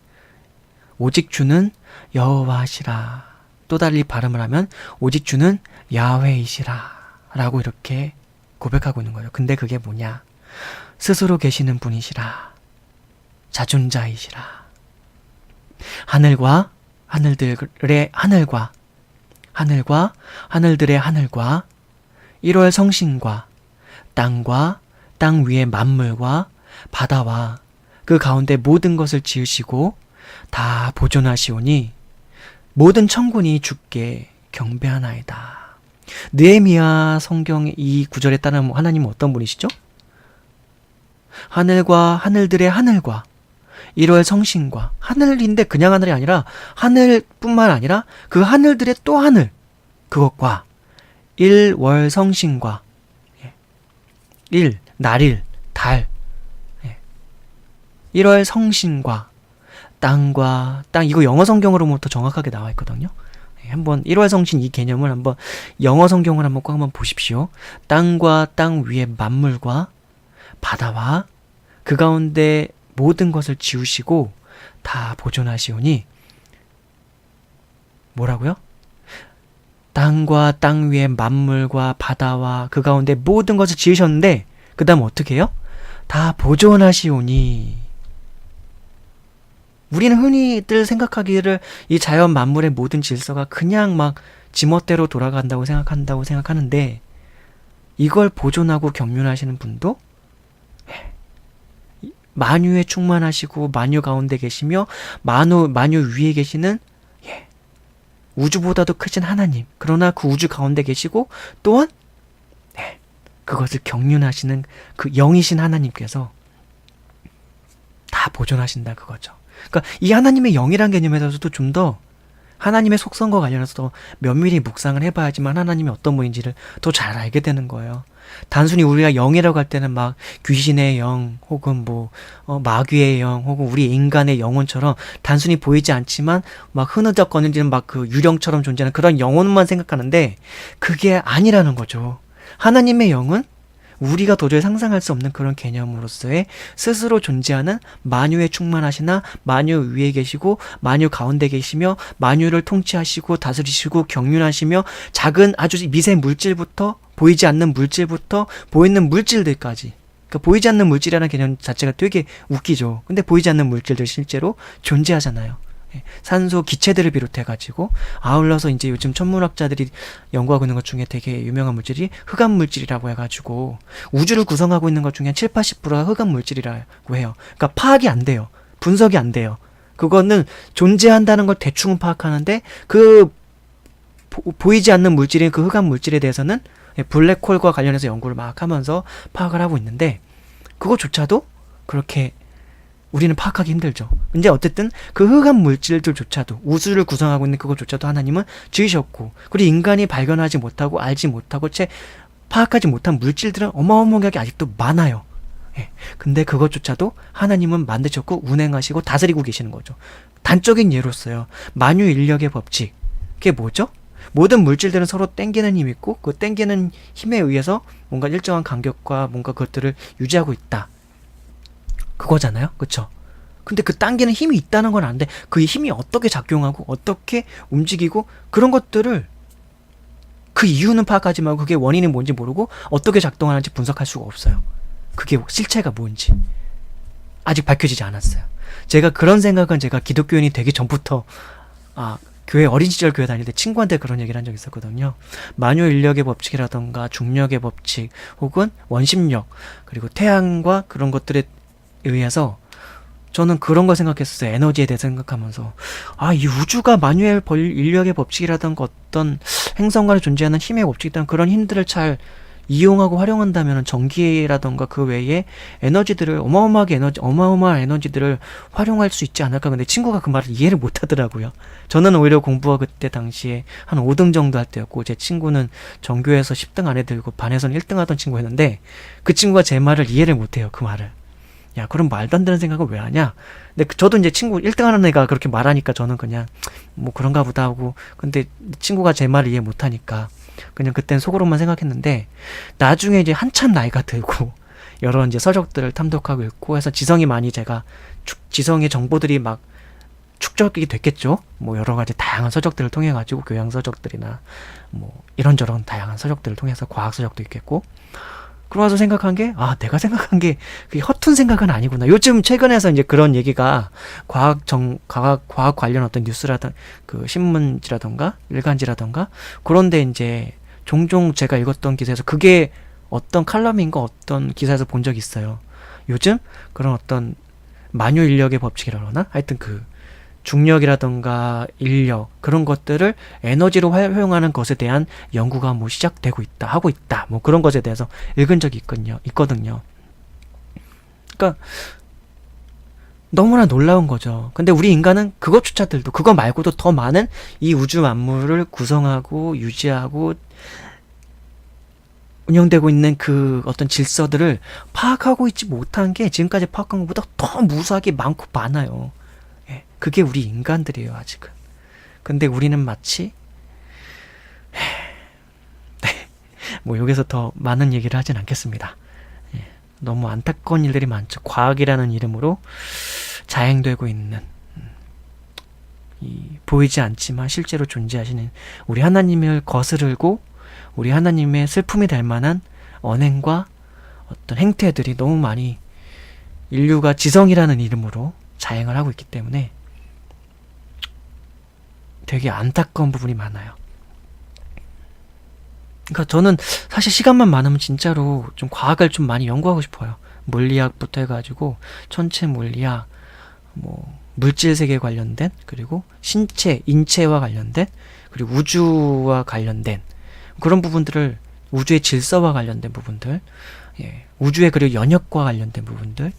오직 주는 여호와시라. 또 달리 발음을 하면 오직 주는 야훼이시라 라고 이렇게 고백하고 있는 거예요. 근데 그게 뭐냐? 스스로 계시는 분이시라. 자존자이시라. 하늘과 하늘들의 하늘과 하늘과 하늘들의 하늘과 1월 성신과 땅과 땅 위의 만물과 바다와 그 가운데 모든 것을 지으시고 다 보존하시오니 모든 천군이 주께 경배하나이다. 느헤미야 성경의 이 구절에 따르면 하나님은 어떤 분이시죠? 하늘과 하늘들의 하늘과 1월 성신과, 하늘인데 그냥 하늘이 아니라 하늘뿐만 아니라 그 하늘들의 또 하늘, 그것과 1월 성신과 날일, 달, 1월 성신과 땅과 땅, 이거 영어 성경으로부터 정확하게 나와 있거든요. 한번 1월 성신 이 개념을 한번 영어 성경을 한번 꼭 한번 보십시오. 땅과 땅 위의 만물과 바다와 그 가운데 모든 것을 지우시고 다 보존하시오니, 뭐라고요? 땅과 땅 위의 만물과 바다와 그 가운데 모든 것을 지으셨는데 그 다음 어떻게 해요? 다 보존하시오니. 우리는 흔히들 생각하기를 이 자연 만물의 모든 질서가 그냥 막 지멋대로 돌아간다고 생각하는데, 이걸 보존하고 경륜하시는 분도 만유에 충만하시고 만유 가운데 계시며 만유 위에 계시는 우주보다도 크신 하나님, 그러나 그 우주 가운데 계시고 또한 그것을 경륜하시는 그 영이신 하나님께서 다 보존하신다, 그거죠. 그러니까 이 하나님의 영이란 개념에 대해서도 좀 더 하나님의 속성과 관련해서 더 면밀히 묵상을 해봐야지만 하나님이 어떤 분인지를 더 잘 알게 되는 거예요. 단순히 우리가 영이라고 할 때는 막 귀신의 영, 혹은 마귀의 영, 혹은 우리 인간의 영혼처럼 단순히 보이지 않지만 막 흐느적거리는 막 그 유령처럼 존재하는 그런 영혼만 생각하는데, 그게 아니라는 거죠. 하나님의 영은 우리가 도저히 상상할 수 없는 그런 개념으로서의 스스로 존재하는 만유에 충만하시나 만유 위에 계시고 만유 가운데 계시며 만유를 통치하시고 다스리시고 경륜하시며 작은 아주 미세 물질부터 보이지 않는 물질부터 보이는 물질들까지, 그러니까 보이지 않는 물질이라는 개념 자체가 되게 웃기죠. 근데 보이지 않는 물질들 실제로 존재하잖아요. 산소, 기체들을 비롯해가지고, 아울러서 이제 요즘 천문학자들이 연구하고 있는 것 중에 되게 유명한 물질이 흑암 물질이라고 해가지고, 우주를 구성하고 있는 것 중에 한 70~80%가 흑암 물질이라고 해요. 그러니까 파악이 안 돼요. 분석이 안 돼요. 그거는 존재한다는 걸 대충은 파악하는데, 그 보이지 않는 물질인 그 흑암 물질에 대해서는 블랙홀과 관련해서 연구를 막 하면서 파악을 하고 있는데, 그거조차도 그렇게 우리는 파악하기 힘들죠. 근데 어쨌든 그 흑암 물질들조차도, 우주를 구성하고 있는 그것조차도 하나님은 지으셨고, 그리고 인간이 발견하지 못하고 알지 못하고 채 파악하지 못한 물질들은 어마어마하게 아직도 많아요. 근데 그것조차도 하나님은 만드셨고 운행하시고 다스리고 계시는 거죠. 단적인 예로서요, 만유인력의 법칙, 그게 뭐죠? 모든 물질들은 서로 땡기는 힘이 있고, 그 땡기는 힘에 의해서 뭔가 일정한 간격과 뭔가 그것들을 유지하고 있다, 그거잖아요. 그쵸? 근데 그 당기는 힘이 있다는 건 아는데, 그 힘이 어떻게 작용하고 어떻게 움직이고 그런 것들을, 그 이유는 파악하지 말고 그게 원인이 뭔지 모르고 어떻게 작동하는지 분석할 수가 없어요. 그게 실체가 뭔지 아직 밝혀지지 않았어요. 제가 그런 생각은 제가 기독교인이 되기 전부터 교회, 어린 시절 교회 다닐 때 친구한테 그런 얘기를 한 적이 있었거든요. 만유인력의 법칙이라던가 중력의 법칙, 혹은 원심력, 그리고 태양과 그런 것들에 의해서 저는 그런 걸 생각했었어요. 에너지에 대해 생각하면서, 이 우주가 만유의 인력의 법칙이라던가 어떤 행성간에 존재하는 힘의 법칙이라는 그런 힘들을 잘 이용하고 활용한다면 전기라던가 그 외에 에너지들을, 어마어마한 에너지들을 활용할 수 있지 않을까. 근데 친구가 그 말을 이해를 못 하더라고요. 저는 오히려 공부가 그때 당시에 한 5등 정도 할 때였고, 제 친구는 전교에서 10등 안에 들고 반에서는 1등 하던 친구였는데, 그 친구가 제 말을 이해를 못 해요. 그 말을. 야, 그럼 말도 안 되는 생각을 왜 하냐? 근데 저도 이제 친구 1등 하는 애가 그렇게 말하니까 저는 그냥 뭐 그런가 보다 하고, 근데 친구가 제 말을 이해 못 하니까 그냥 그땐 속으로만 생각했는데, 나중에 이제 한참 나이가 들고 여러 이제 서적들을 탐독하고 있고 해서 지성이 많이, 제가 지성의 정보들이 막 축적이 됐겠죠. 뭐 여러 가지 다양한 서적들을 통해 가지고, 교양 서적들이나 뭐 이런저런 다양한 서적들을 통해서 과학 서적도 있겠고, 그러면서 생각한 게, 내가 생각한 게 그게 허튼 생각은 아니구나. 요즘 최근에서 이제 그런 얘기가 과학 관련 어떤 뉴스라든 그 신문지라던가 일간지라던가 그런데 이제 종종 제가 읽었던 기사에서 그게 어떤 칼럼인가 어떤 기사에서 본 적이 있어요. 요즘 그런 어떤 만유인력의 법칙이라거나 하여튼 그 중력이라던가 인력 그런 것들을 에너지로 활용하는 것에 대한 연구가 뭐 시작되고 있다, 하고 있다, 뭐 그런 것에 대해서 읽은 적이 있거든요. 그러니까 너무나 놀라운 거죠. 근데 우리 인간은 그것조차들도, 그거 말고도 더 많은 이 우주 만물을 구성하고 유지하고 운영되고 있는 그 어떤 질서들을 파악하고 있지 못한 게 지금까지 파악한 것보다 더 무수하게 많고 많아요. 예, 그게 우리 인간들이에요, 아직은. 근데 우리는 마치 네, 뭐 여기서 더 많은 얘기를 하진 않겠습니다. 예, 너무 안타까운 일들이 많죠. 과학이라는 이름으로 자행되고 있는 이 보이지 않지만 실제로 존재하시는 우리 하나님을 거스르고 우리 하나님의 슬픔이 될 만한 언행과 어떤 행태들이 너무 많이 인류가 지성이라는 이름으로 자행을 하고 있기 때문에 되게 안타까운 부분이 많아요. 그러니까 저는 사실 시간만 많으면 진짜로 좀 과학을 좀 많이 연구하고 싶어요. 물리학부터 해가지고 천체 물리학, 뭐 물질 세계에 관련된, 그리고 신체, 인체와 관련된, 그리고 우주와 관련된 그런 부분들을, 우주의 질서와 관련된 부분들, 예, 우주의 그리고 연역과 관련된 부분들,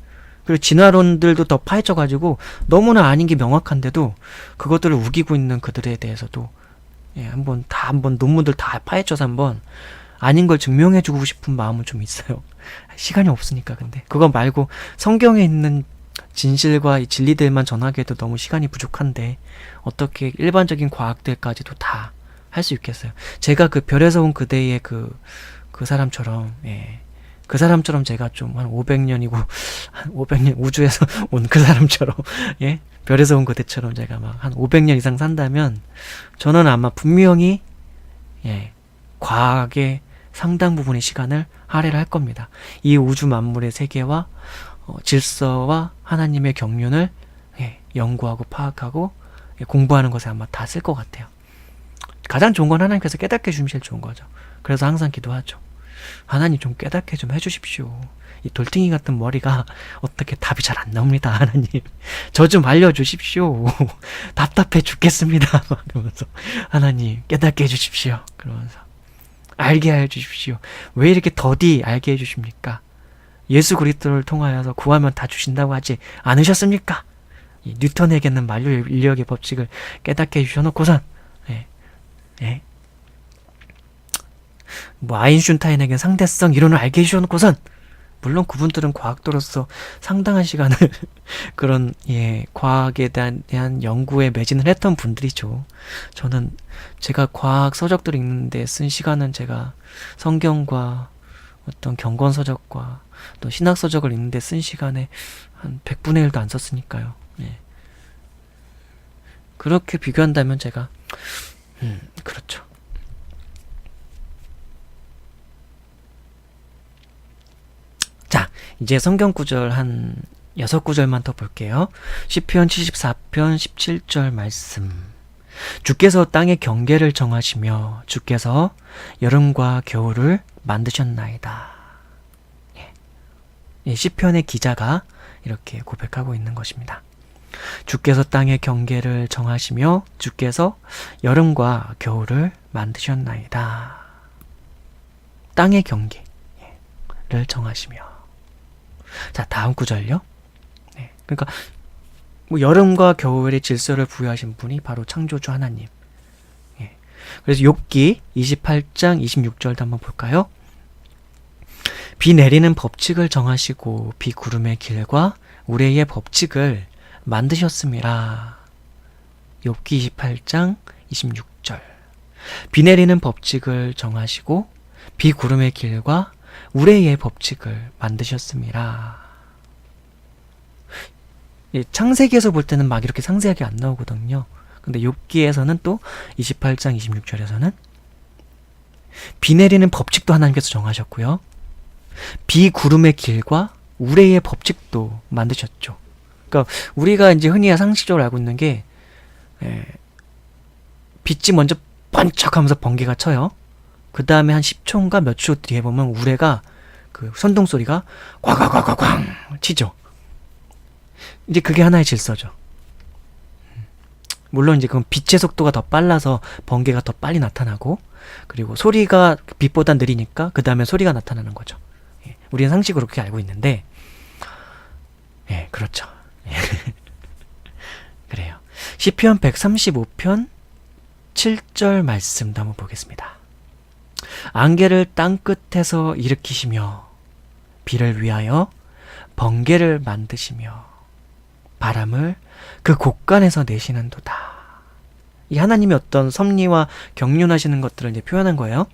그리고 진화론들도 더 파헤쳐가지고 너무나 아닌 게 명확한데도 그것들을 우기고 있는 그들에 대해서도 예, 한번 논문들 다 파헤쳐서 한번 아닌 걸 증명해주고 싶은 마음은 좀 있어요. 시간이 없으니까. 근데 그거 말고 성경에 있는 진실과 이 진리들만 전하기에도 너무 시간이 부족한데 어떻게 일반적인 과학들까지도 다 할 수 있겠어요. 제가 그 별에서 온 그대의 그 사람처럼, 예, 그 사람처럼 제가 좀 한 500년이고 한 500년 우주에서 온 그 사람처럼, 예, 별에서 온 그대처럼 제가 막 한 500년 이상 산다면 저는 아마 분명히 예, 과학의 상당 부분의 시간을 할애를 할 겁니다. 이 우주 만물의 세계와 질서와 하나님의 경륜을 예, 연구하고 파악하고 예, 공부하는 것에 아마 다 쓸 것 같아요. 가장 좋은 건 하나님께서 깨닫게 해주시면 제일 좋은 거죠. 그래서 항상 기도하죠. 하나님 좀 깨닫게 좀 해주십시오. 이 돌덩이 같은 머리가 어떻게 답이 잘 안 나옵니다. 하나님 저 좀 알려주십시오. 답답해 죽겠습니다. 그러면서 하나님 깨닫게 해주십시오. 그러면서 알게 해주십시오. 왜 이렇게 더디 알게 해주십니까? 예수 그리스도를 통하여서 구하면 다 주신다고 하지 않으셨습니까? 이 뉴턴에게는 만유 인력의 법칙을 깨닫게 해주셔놓고선 예, 뭐 아인슈타인에게 상대성 이론을 알게 해주셔놓고선 물론 그분들은 과학도로서 상당한 시간을 그런 예 과학에 대한 연구에 매진을 했던 분들이죠. 저는 제가 과학 서적들 읽는데 쓴 시간은 제가 성경과 어떤 경건 서적과 또 신학 서적을 읽는데 쓴 시간에 한 100분의 1도 안 썼으니까요. 예. 그렇게 비교한다면 제가 그렇죠. 자, 이제 성경 구절 한 6구절만 더 볼게요. 시편 74편 17절 말씀. 주께서 땅의 경계를 정하시며 주께서 여름과 겨울을 만드셨나이다. 예, 시편의 기자가 이렇게 고백하고 있는 것입니다. 주께서 땅의 경계를 정하시며 주께서 여름과 겨울을 만드셨나이다. 땅의 경계를 정하시며. 자, 다음 구절요. 네, 그러니까 뭐 여름과 겨울의 질서를 부여하신 분이 바로 창조주 하나님. 예, 그래서 욥기 28장 26절도 한번 볼까요? 비 내리는 법칙을 정하시고 비 구름의 길과 우레의 법칙을 만드셨습니다. 욥기 28장 26절. 비 내리는 법칙을 정하시고 비 구름의 길과 우레의 법칙을 만드셨습니다. 예, 창세기에서 볼 때는 막 이렇게 상세하게 안 나오거든요. 근데 욥기에서는 또 28장 26절에서는 비 내리는 법칙도 하나님께서 정하셨고요. 비 구름의 길과 우레의 법칙도 만드셨죠. 그러니까 우리가 이제 흔히 상식적으로 알고 있는 게 빛이 먼저 번쩍하면서 번개가 쳐요. 그 다음에 한 10초인가 몇 초 뒤에 보면 우레가 그 선동 소리가 꽝꽝꽝꽝꽝 치죠. 이제 그게 하나의 질서죠. 물론 이제 그건 빛의 속도가 더 빨라서 번개가 더 빨리 나타나고, 그리고 소리가 빛보다 느리니까 그 다음에 소리가 나타나는 거죠. 예, 우리는 상식으로 그렇게 알고 있는데, 예, 그렇죠. 예. 그래요. 시편 135편 7절 말씀도 한번 보겠습니다. 안개를 땅 끝에서 일으키시며 비를 위하여 번개를 만드시며 바람을 그 곳간에서 내시는도다. 이 하나님의 어떤 섭리와 경륜하시는 것들을 이제 표현한 거예요.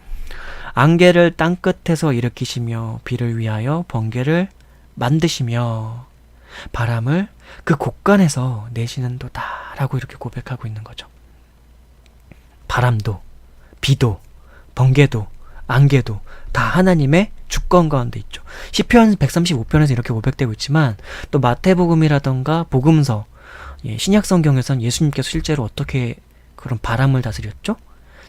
안개를 땅 끝에서 일으키시며 비를 위하여 번개를 만드시며 바람을 그 곳간에서 내시는도다 라고 이렇게 고백하고 있는 거죠. 바람도 비도 번개도 안개도 다 하나님의 주권 가운데 있죠. 시편 135편에서 이렇게 고백되고 있지만 또 마태복음이라던가 복음서, 신약 성경에선 예수님께서 실제로 어떻게 그런 바람을 다스렸죠?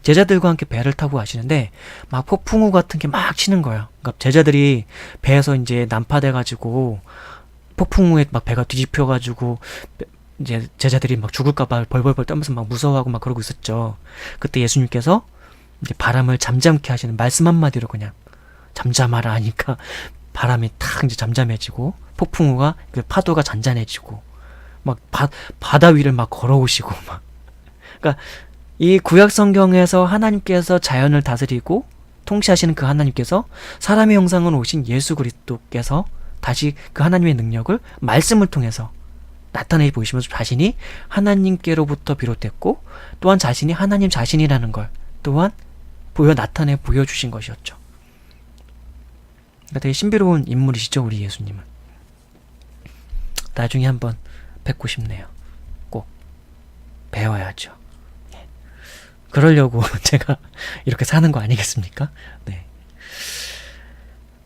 제자들과 함께 배를 타고 가시는데 막 폭풍우 같은 게 막 치는 거예요. 그러니까 제자들이 배에서 이제 난파돼가지고 폭풍우에 막 배가 뒤집혀가지고 이제 제자들이 막 죽을까봐 벌벌벌 떨면서 막 무서워하고 막 그러고 있었죠. 그때 예수님께서 이제 바람을 잠잠케 하시는 말씀 한마디로 그냥 잠잠하라 하니까 바람이 탁 이제 잠잠해지고 폭풍우가 그 파도가 잔잔해지고 막 바다 위를 막 걸어오시고 막. 그러니까 이 구약 성경에서 하나님께서 자연을 다스리고 통치하시는 그 하나님께서 사람의 형상으로 오신 예수 그리스도께서 다시 그 하나님의 능력을 말씀을 통해서 나타내 보이시면서 자신이 하나님께로부터 비롯됐고 또한 자신이 하나님 자신이라는 걸 또한 나타내 보여주신 것이었죠. 그러니까 되게 신비로운 인물이시죠, 우리 예수님은. 나중에 한번 뵙고 싶네요. 꼭 배워야죠. 그러려고 제가 이렇게 사는 거 아니겠습니까? 네.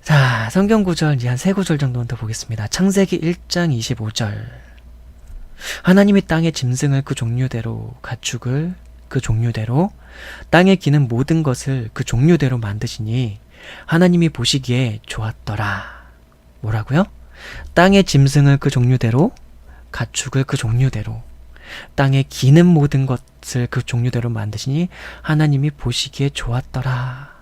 자, 성경 구절 이제 한 3구절 정도는 더 보겠습니다. 창세기 1장 25절. 하나님이 땅의 짐승을 그 종류대로, 가축을 그 종류대로, 땅에 기는 모든 것을 그 종류대로 만드시니 하나님이 보시기에 좋았더라. 뭐라고요? 땅의 짐승을 그 종류대로, 가축을 그 종류대로, 땅에 기는 모든 것을 그 종류대로 만드시니 하나님이 보시기에 좋았더라.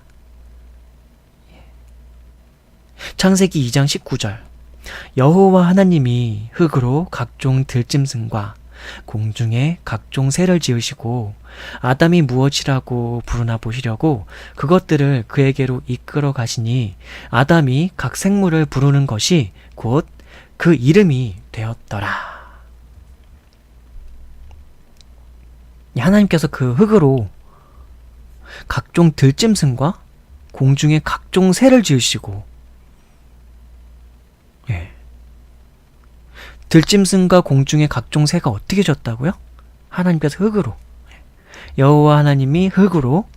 창세기 2장 19절. 여호와 하나님이 흙으로 각종 들짐승과 공중에 각종 새를 지으시고 아담이 무엇이라고 부르나 보시려고 그것들을 그에게로 이끌어 가시니 아담이 각 생물을 부르는 것이 곧 그 이름이 되었더라. 하나님께서 그 흙으로 각종 들짐승과 공중에 각종 새를 지으시고, 들짐승과 공중에 각종 새가 어떻게 졌다고요? 하나님께서 흙으로, 여호와 하나님이 흙으로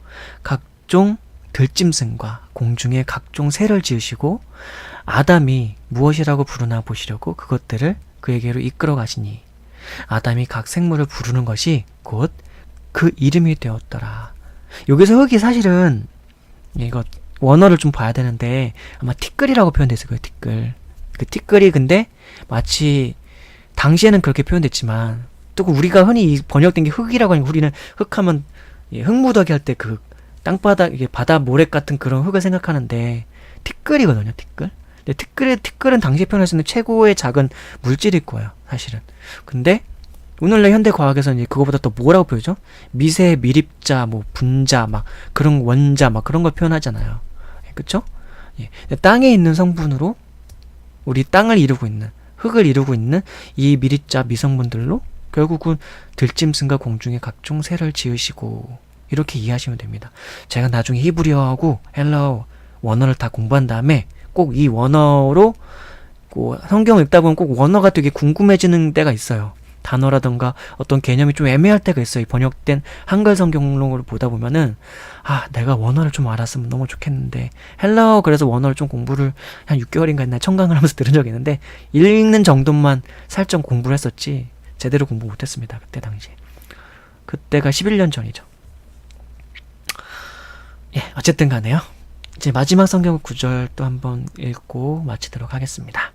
각종 들짐승과 공중에 각종 새를 지으시고 아담이 무엇이라고 부르나 보시려고 그것들을 그에게로 이끌어 가시니 아담이 각 생물을 부르는 것이 곧 그 이름이 되었더라. 여기서 흙이 사실은 이거 원어를 좀 봐야 되는데 아마 티끌이라고 표현되어 있을 거예요. 티끌. 그 티끌이 근데 마치 당시에는 그렇게 표현됐지만 또 우리가 흔히 번역된 게 흙이라고 하니까 우리는 흙하면 흙무더기 할 때 그 땅바닥 이게 바다 모래 같은 그런 흙을 생각하는데 티끌이거든요. 티끌. 근데 티끌은 당시에 표현했을 때 최고의 작은 물질일 거예요. 사실은. 근데 오늘날 현대 과학에서는 이제 그거보다 또 뭐라고 표현하죠? 미세 밀입자, 뭐 분자, 막 그런 원자, 막 그런 걸 표현하잖아요. 그쵸? 예. 땅에 있는 성분으로 우리 땅을 이루고 있는, 흙을 이루고 있는 이 밀입자 미성분들로 결국은 들짐승과 공중에 각종 새를 지으시고 이렇게 이해하시면 됩니다. 제가 나중에 히브리어하고 헬라어 원어를 다 공부한 다음에 꼭 이 원어로 성경을 읽다 보면 꼭 원어가 되게 궁금해지는 때가 있어요. 단어라던가 어떤 개념이 좀 애매할 때가 있어요. 이 번역된 한글 성경을 보다 보면은 내가 원어를 좀 알았으면 너무 좋겠는데 헬라어 그래서 원어를 좀 공부를 한 6개월인가 했나 청강을 하면서 들은 적이 있는데 읽는 정도만 살짝 공부를 했었지 제대로 공부 못했습니다. 그때 당시에. 그때가 11년 전이죠. 예, 어쨌든 간에요. 이제 마지막 성경 구절 또 한번 읽고 마치도록 하겠습니다.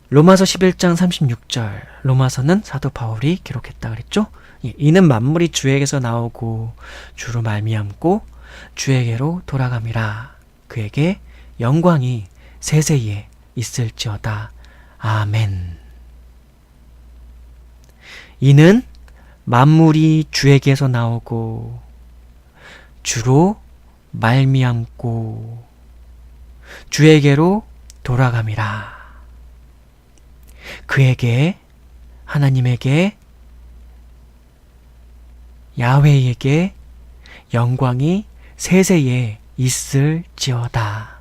로마서 11장 36절, 로마서는 사도 바울이 기록했다 그랬죠? 예, 이는 만물이 주에게서 나오고 주로 말미암고 주에게로 돌아감이라. 그에게 영광이 세세에 있을지어다. 아멘. 이는 만물이 주에게서 나오고 주로 말미암고 주에게로 돌아감이라. 그에게, 하나님에게, 야훼에게 영광이 세세에 있을지어다.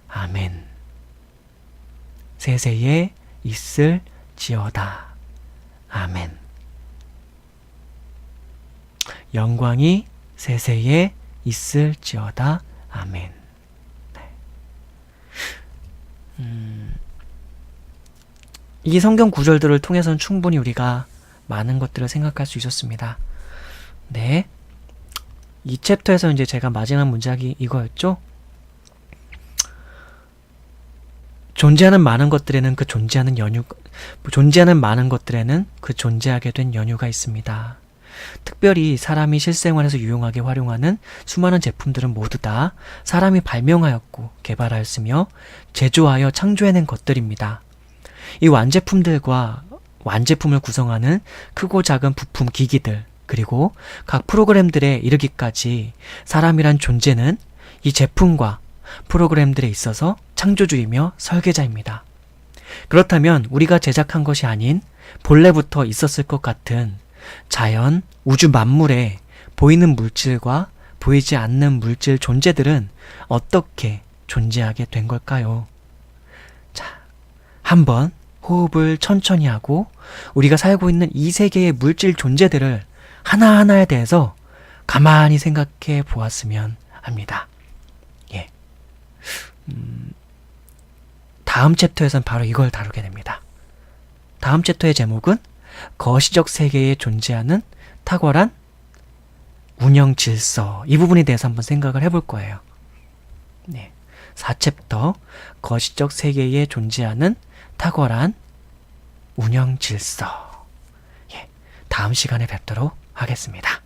아멘. 세세에 있을지어다. 아멘. 영광이 세세에 있을지어다. 아멘. 이 성경 구절들을 통해서는 충분히 우리가 많은 것들을 생각할 수 있었습니다. 네. 이 챕터에서 이제 제가 마지막 문장이 이거였죠? 존재하는 많은 것들에는 그 존재하게 된 연유가 있습니다. 특별히 사람이 실생활에서 유용하게 활용하는 수많은 제품들은 모두 다 사람이 발명하였고 개발하였으며 제조하여 창조해낸 것들입니다. 이 완제품들과 완제품을 구성하는 크고 작은 부품 기기들, 그리고 각 프로그램들에 이르기까지 사람이란 존재는 이 제품과 프로그램들에 있어서 창조주이며 설계자입니다. 그렇다면 우리가 제작한 것이 아닌 본래부터 있었을 것 같은 자연, 우주 만물에 보이는 물질과 보이지 않는 물질 존재들은 어떻게 존재하게 된 걸까요? 자, 한번 호흡을 천천히 하고 우리가 살고 있는 이 세계의 물질 존재들을 하나하나에 대해서 가만히 생각해 보았으면 합니다. 예. 다음 챕터에서는 바로 이걸 다루게 됩니다. 다음 챕터의 제목은 거시적 세계에 존재하는 탁월한 운영 질서, 이 부분에 대해서 한번 생각을 해볼 거예요. 네. 4챕터 거시적 세계에 존재하는 탁월한 운영 질서. 예. 다음 시간에 뵙도록 하겠습니다.